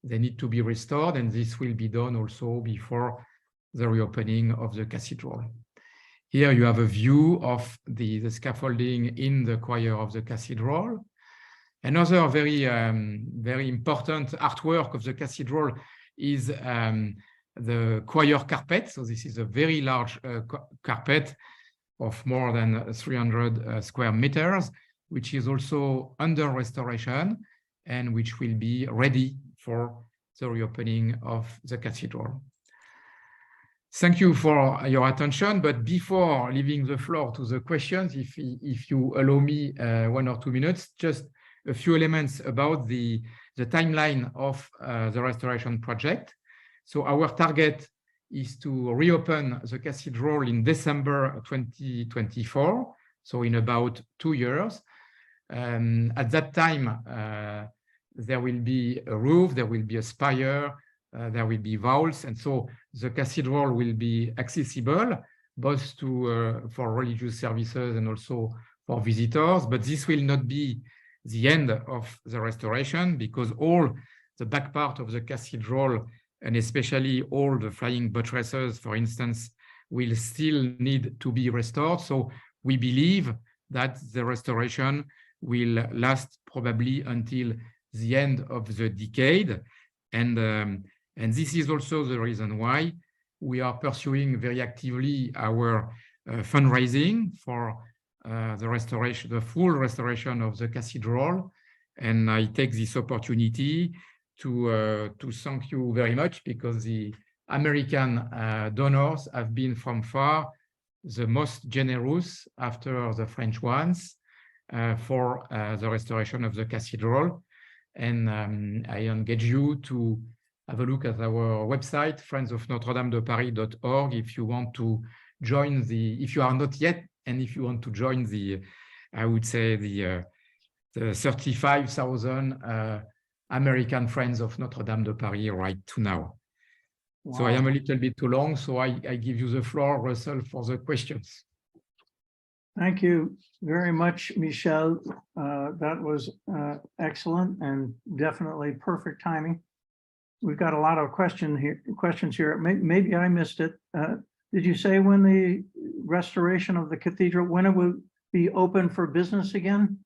they need to be restored, and this will be done also before the reopening of the cathedral. Here you have a view of the scaffolding in the choir of the cathedral. Another very important artwork of the cathedral is the choir carpet. So this is a very large carpet of more than 300 square meters, which is also under restoration and which will be ready for the reopening of the cathedral. Thank you for your attention, but before leaving the floor to the questions, if you allow me 1 or 2 minutes, just a few elements about the timeline of the restoration project. So our target is to reopen the cathedral in December 2024, so in about 2 years. At that time, there will be a roof, there will be a spire, there will be vaults, and so the cathedral will be accessible both for religious services and also for visitors. But this will not be the end of the restoration, because all the back part of the cathedral, and especially all the flying buttresses, for instance, will still need to be restored. So we believe that the restoration will last probably until the end of the decade. And this is also the reason why we are pursuing very actively our fundraising for the restoration, the full restoration of the cathedral. And I take this opportunity to thank you very much, because the American donors have been from far the most generous after the French ones for the restoration of the cathedral. And I engage you to have a look at our website, friendsofnotredame-de-paris.org, if you want to join if you are not yet, and if you want to join I would say the 35,000 American Friends of Notre-Dame de Paris right to now. Wow. So I am a little bit too long, so I give you the floor, Russell, for the questions. Thank you very much, Michel. That was excellent and definitely perfect timing. We've got a lot of questions here. Maybe I missed it. Did you say when the restoration of the cathedral, when it will be open for business again?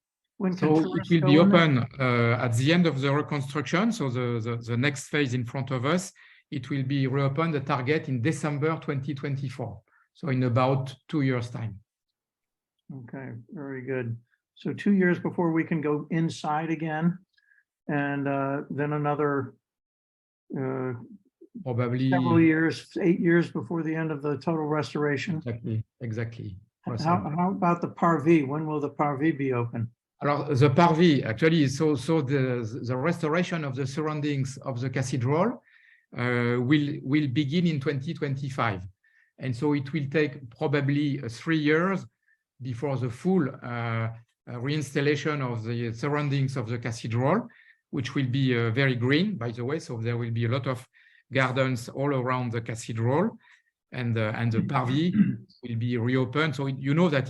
So it will be open at the end of the reconstruction. So the next phase in front of us, it will be reopened, the target in December 2024. So in about 2 years' time. Okay, very good. So 2 years before we can go inside again, and then another probably several years, 8 years before the end of the total restoration. Exactly. How about the parvis? When will the parvis be open? Alors, the parvis, actually, so the restoration of the surroundings of the cathedral will begin in 2025. And so it will take probably 3 years before the full reinstallation of the surroundings of the cathedral, which will be very green, by the way. So there will be a lot of gardens all around the cathedral, and the parvis will be reopened. So you know that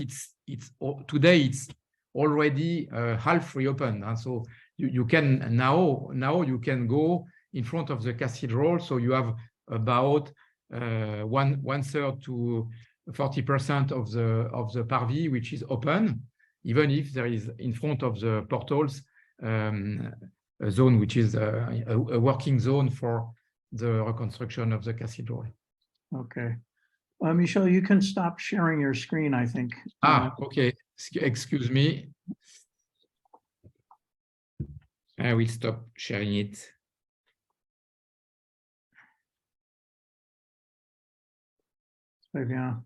today it's already half reopened, and so you can now you can go in front of the cathedral. So you have about 1/3 to 40% of the parvis which is open, even if there is in front of the portals a zone which is a working zone for the reconstruction of the cathedral. Okay. Michel, you can stop sharing your screen, I think. Okay. Excuse me. I will stop sharing it. Yeah.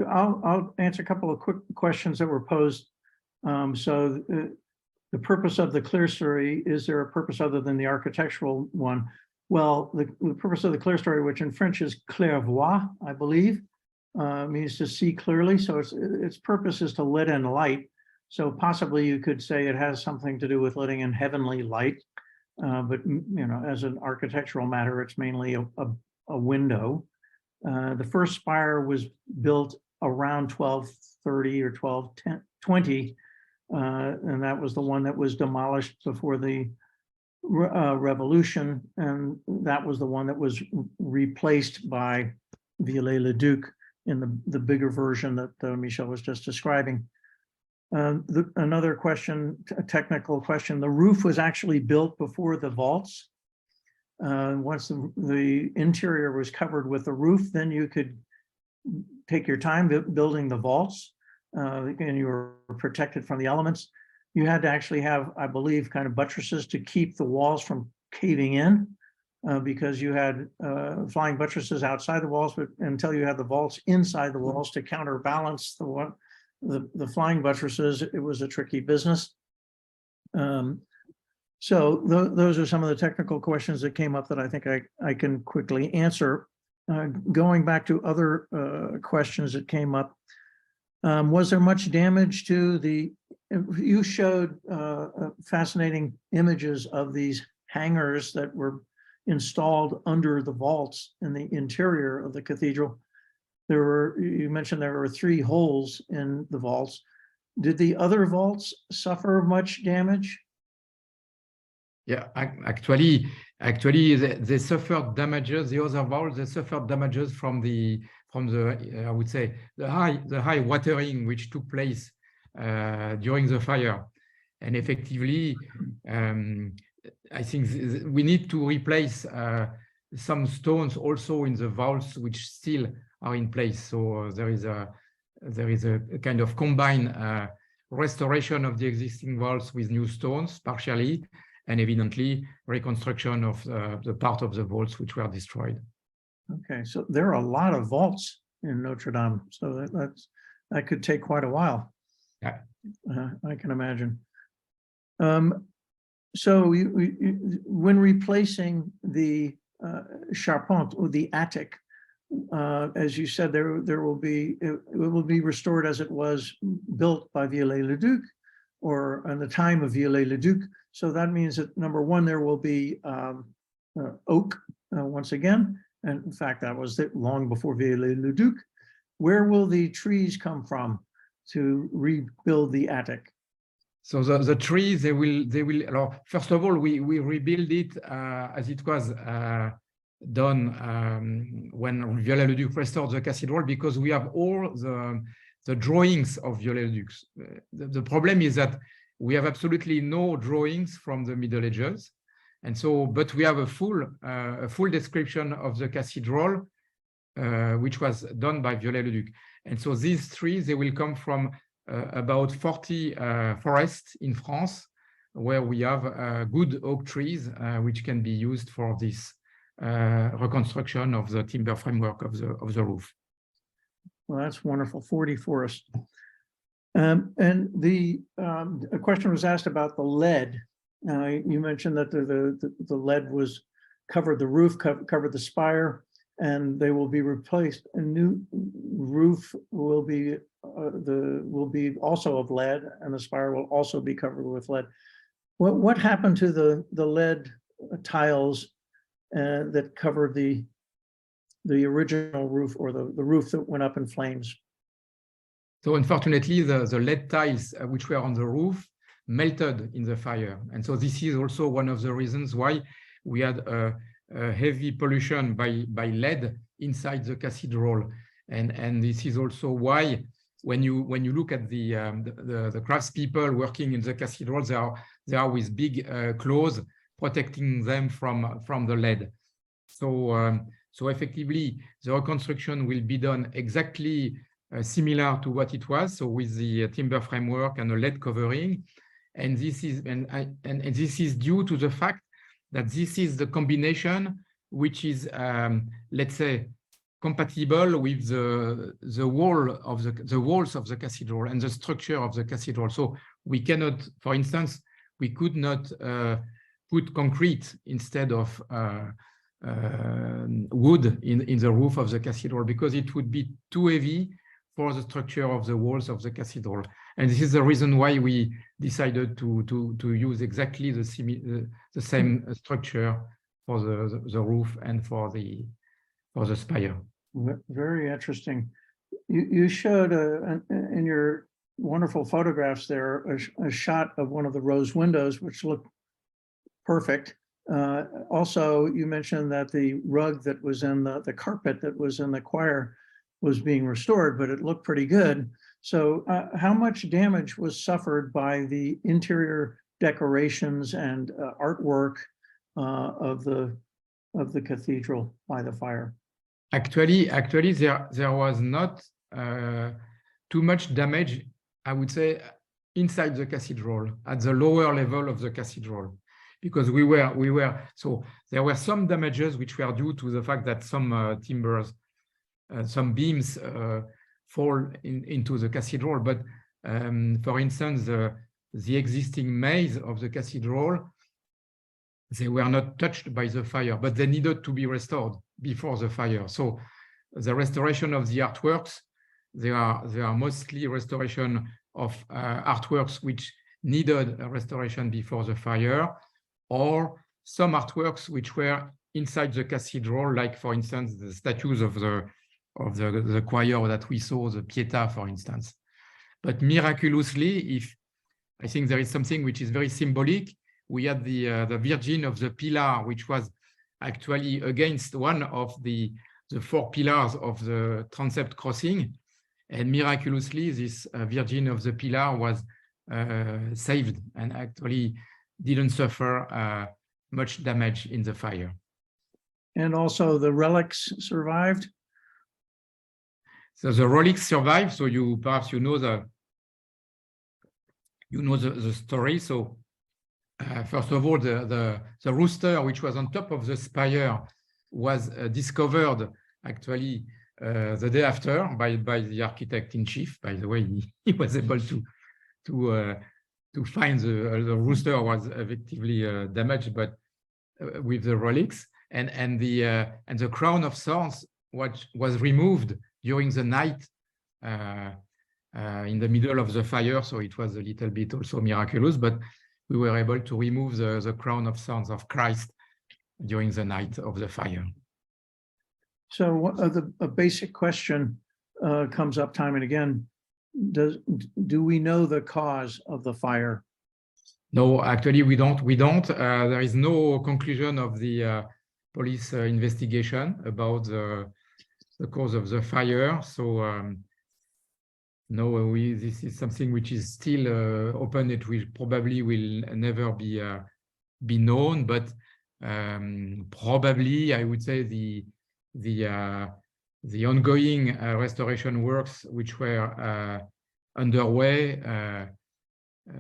I'll answer a couple of quick questions that were posed. So the purpose of the clerestory, is there a purpose other than the architectural one? Well, the purpose of the clerestory, which in French is clairvoie, I believe, means to see clearly. So its purpose is to let in light. So possibly you could say it has something to do with letting in heavenly light. But you know, as an architectural matter, it's mainly a window. The first spire was built around 1230 or 1220, and that was the one that was demolished before the revolution, and that was the one that was replaced by Viollet-le-Duc in the bigger version that Michel was just describing. Another question, a technical question, the roof was actually built before the vaults. Once the interior was covered with the roof, then you could take your time building the vaults, and you were protected from the elements. You had to actually have, I believe, kind of buttresses to keep the walls from caving in, because you had flying buttresses outside the walls, but until you had the vaults inside the walls to counterbalance the flying buttresses, it was a tricky business. So those are some of the technical questions that came up that I think I can quickly answer. Going back to other questions that came up, was there much damage to the, you showed fascinating images of these hangars that were installed under the vaults in the interior of the cathedral. You mentioned there were 3 holes in the vaults. Did the other vaults suffer much damage? Yeah, actually, they suffered damages. The other vaults, they suffered damages from the I would say the high watering which took place during the fire, and effectively, I think we need to replace some stones also in the vaults which still are in place. So there is a kind of combined restoration of the existing vaults with new stones partially, and evidently reconstruction of the part of the vaults which were destroyed. Okay, so there are a lot of vaults in Notre-Dame, so that could take quite a while. Yeah, I can imagine. So when replacing the charpente or the attic, as you said, it will be restored as it was built by Viollet-le-Duc, or in the time of Viollet-le-Duc. So that means that number one, there will be oak once again. And in fact, that was long before Viollet-le-Duc. Where will the trees come from to rebuild the attic? So the trees, they will. First of all, we rebuild it as it was done when Viollet-le-Duc restored the cathedral, because we have all the drawings of Viollet-le-Duc. The problem is that we have absolutely no drawings from the Middle Ages, and so, but we have a full description of the cathedral, which was done by Viollet-le-Duc. And so these trees, they will come from about 40 forests in France, where we have good oak trees, which can be used for this reconstruction of the timber framework of the roof. Well, that's wonderful, 40 forests. And a question was asked about the lead. You mentioned that the lead was covered the roof, covered the spire, and they will be replaced. A new roof will be also of lead, and the spire will also be covered with lead. What happened to the lead tiles that covered the original roof, or the roof that went up in flames? So unfortunately, the lead tiles which were on the roof melted in the fire, and so this is also one of the reasons why we had a heavy pollution by lead inside the cathedral, and this is also why when you look at the craftspeople working in the cathedral, they are with big clothes protecting them from the lead. So effectively, the reconstruction will be done exactly similar to what it was, so with the timber framework and a lead covering, and this is due to the fact that this is the combination which is, let's say, compatible with the walls of the cathedral and the structure of the cathedral. So we cannot, for instance, we could not put concrete instead of wood in the roof of the cathedral, because it would be too heavy for the structure of the walls of the cathedral. And this is the reason why we decided to use exactly the same structure for the roof and for the spire. Very interesting. You showed in your wonderful photographs there a shot of one of the rose windows, which looked perfect. Also, you mentioned that the rug that was in the carpet that was in the choir was being restored, but it looked pretty good. So how much damage was suffered by the interior decorations and artwork of the cathedral by the fire? Actually, there was not too much damage, I would say, inside the cathedral, at the lower level of the cathedral, because so there were some damages which were due to the fact that some timbers, some beams fall into the cathedral. But for instance, the existing maze of the cathedral, they were not touched by the fire, but they needed to be restored before the fire. So the restoration of the artworks, they are mostly restoration of artworks which needed a restoration before the fire, or some artworks which were inside the cathedral, like for instance the statues of the choir that we saw, the Pietà, for instance. But miraculously, I think there is something which is very symbolic. We had the Virgin of the Pillar, which was actually against one of the 4 pillars of the transept crossing. And miraculously, this Virgin of the Pillar was saved and actually didn't suffer much damage in the fire. And also the relics survived? So the relics survived. So perhaps you know the story. So first of all, the rooster, which was on top of the spire, was discovered actually the day after by the architect in chief. By the way, he was able to find the rooster was effectively damaged, but with the relics, and the crown of thorns was removed during the night in the middle of the fire. So it was a little bit also miraculous, but we were able to remove the crown of thorns of Christ during the night of the fire. So a basic question comes up time and again. Do we know the cause of the fire? No, actually, we don't. There is no conclusion of the police investigation about the cause of the fire. So no, this is something which is still open. It will probably never be known, but probably I would say the ongoing restoration works which were underway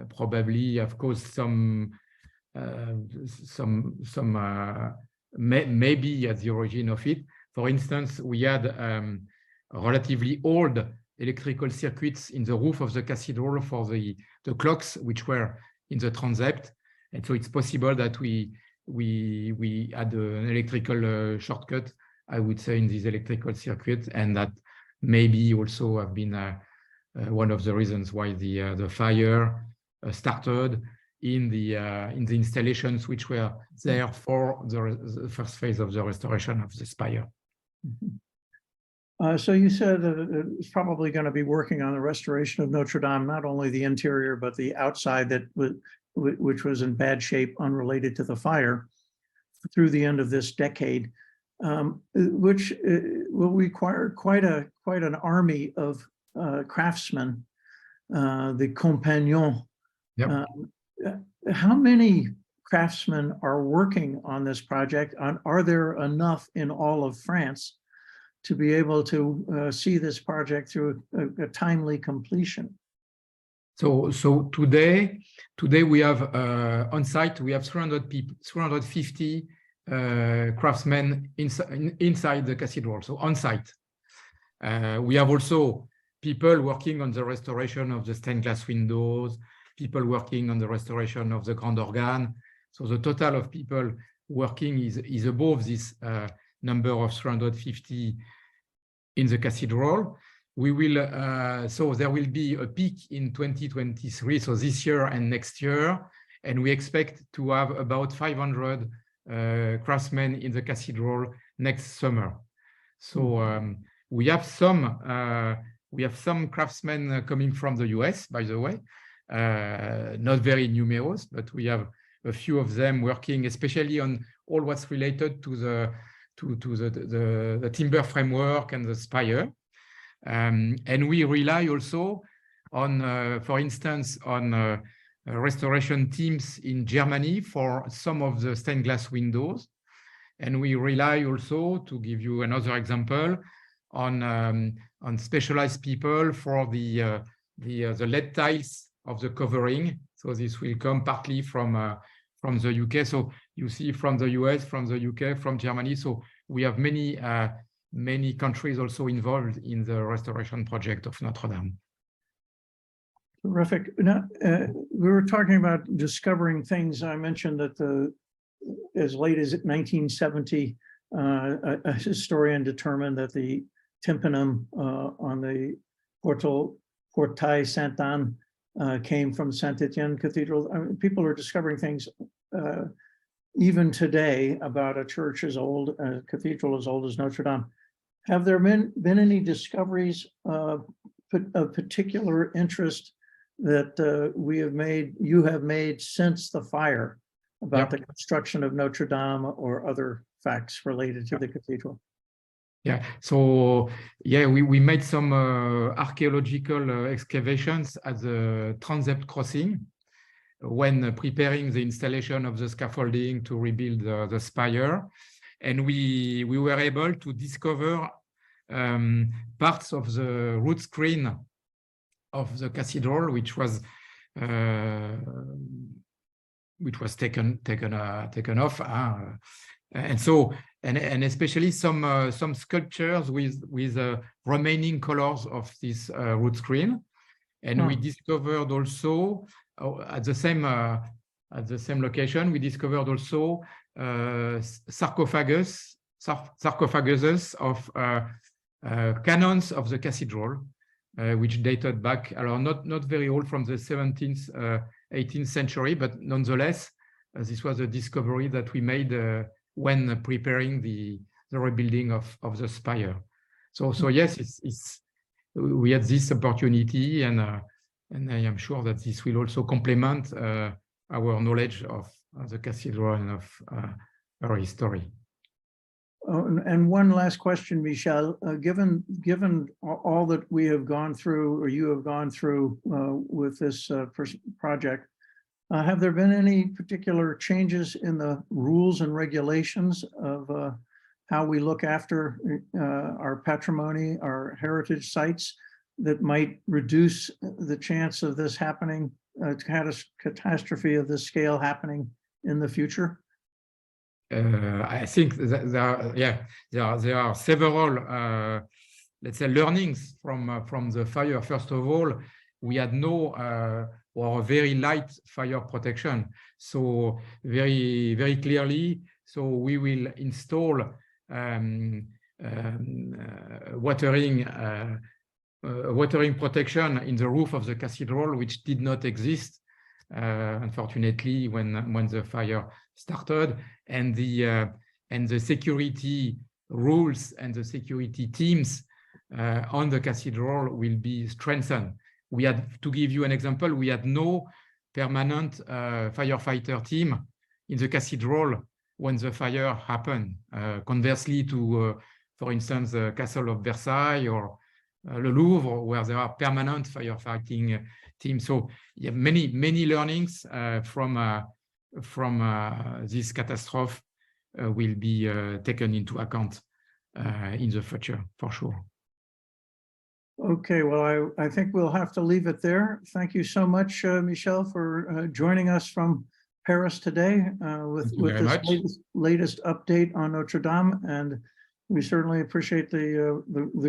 probably have caused some maybe at the origin of it. For instance, we had relatively old electrical circuits in the roof of the cathedral for the clocks which were in the transept, and so it's possible that we had an electrical shortcut, I would say, in these electrical circuits, and that maybe also have been one of the reasons why the fire started in the installations which were there for the first phase of the restoration of the spire. So you said that it's probably going to be working on the restoration of Notre-Dame, not only the interior, but the outside which was in bad shape, unrelated to the fire, through the end of this decade, which will require quite an army of craftsmen, the compagnons. Yep. How many craftsmen are working on this project? Are there enough in all of France to be able to see this project through a timely completion? So today we have on site, we have 350 craftsmen inside the cathedral, so on site. We have also people working on the restoration of the stained glass windows, people working on the restoration of the grand organ. So the total of people working is above this number of 350 in the cathedral. We will so there will be a peak in 2023, so this year and next year, and we expect to have about 500 craftsmen in the cathedral next summer. So we have some craftsmen coming from the US, by the way, not very numerous, but we have a few of them working, especially on all what's related to the timber framework and the spire. And we rely also on, for instance, on restoration teams in Germany for some of the stained glass windows. And we rely also, to give you another example, on specialized people for the lead tiles of the covering. So this will come partly from the UK. So you see from the US, from the UK, from Germany. So we have many countries also involved in the restoration project of Notre-Dame. Terrific. Now, we were talking about discovering things. I mentioned that as late as 1970, a historian determined that the tympanum on the Portail Sainte-Anne came from Saint-Étienne Cathedral. I mean, people are discovering things even today about a church as old, a cathedral as old as Notre-Dame. Have there been any discoveries of particular interest that you have made since the fire about the construction of Notre-Dame or other facts related to the cathedral? Yeah, so we made some archaeological excavations at the transept crossing when preparing the installation of the scaffolding to rebuild the spire. And we were able to discover parts of the roof screen of the cathedral, which was taken off, and so and especially some sculptures with remaining colors of this root screen, and we discovered also at the same location we discovered also sarcophaguses of canons of the cathedral, which dated back, not very old, from the 17th, 18th century, but nonetheless, this was a discovery that we made when preparing the rebuilding of the spire. So yes, we had this opportunity, and I am sure that this will also complement our knowledge of the cathedral and of our history. And one last question, Michel. Given all that we have gone through, or you have gone through with this project, have there been any particular changes in the rules and regulations of how we look after our patrimony, our heritage sites, that might reduce the chance of this happening, catastrophe of this scale happening in the future? I think that there are several, let's say, learnings from the fire. First of all, we had no or very light fire protection, so very clearly. So we will install watering protection in the roof of the cathedral, which did not exist, unfortunately, when the fire started, and the security rules and the security teams on the cathedral will be strengthened. We had, to give you an example, we had no permanent firefighter team in the cathedral when the fire happened. Conversely to, for instance, the Castle of Versailles or the Louvre, where there are permanent firefighting teams. So many learnings from this catastrophe will be taken into account in the future, for sure. Okay, well, I think we'll have to leave it there. Thank you so much, Michel, for joining us from Paris today with this latest update on Notre-Dame. And we certainly appreciate the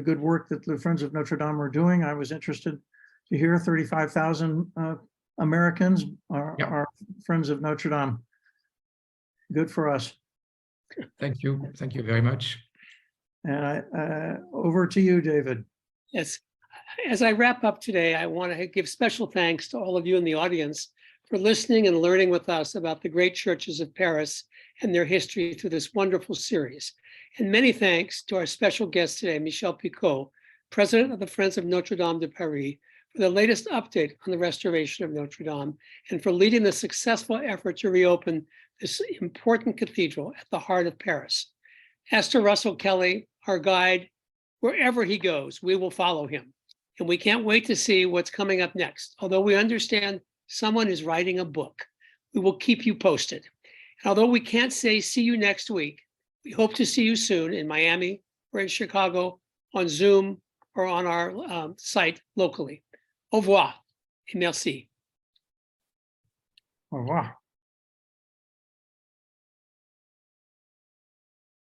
good work that the Friends of Notre-Dame are doing. I was interested to hear 35,000 Americans are Friends of Notre-Dame. Good for us. Thank you. Thank you very much. And over to you, David. Yes. As I wrap up today, I want to give special thanks to all of you in the audience for listening and learning with us about the great churches of Paris and their history through this wonderful series. And many thanks to our special guest today, Michel Picaud, President of the Friends of Notre-Dame de Paris, for the latest update on the restoration of Notre-Dame and for leading the successful effort to reopen this important cathedral at the heart of Paris. As to Russell Kelley, our guide, Wherever he goes, we will follow him. And we can't wait to see what's coming up next. Although we understand someone is writing a book, we will keep you posted. And although we can't say see you next week, we hope to see you soon in Miami or in Chicago, on Zoom or on our site locally. Au revoir et merci. Au revoir.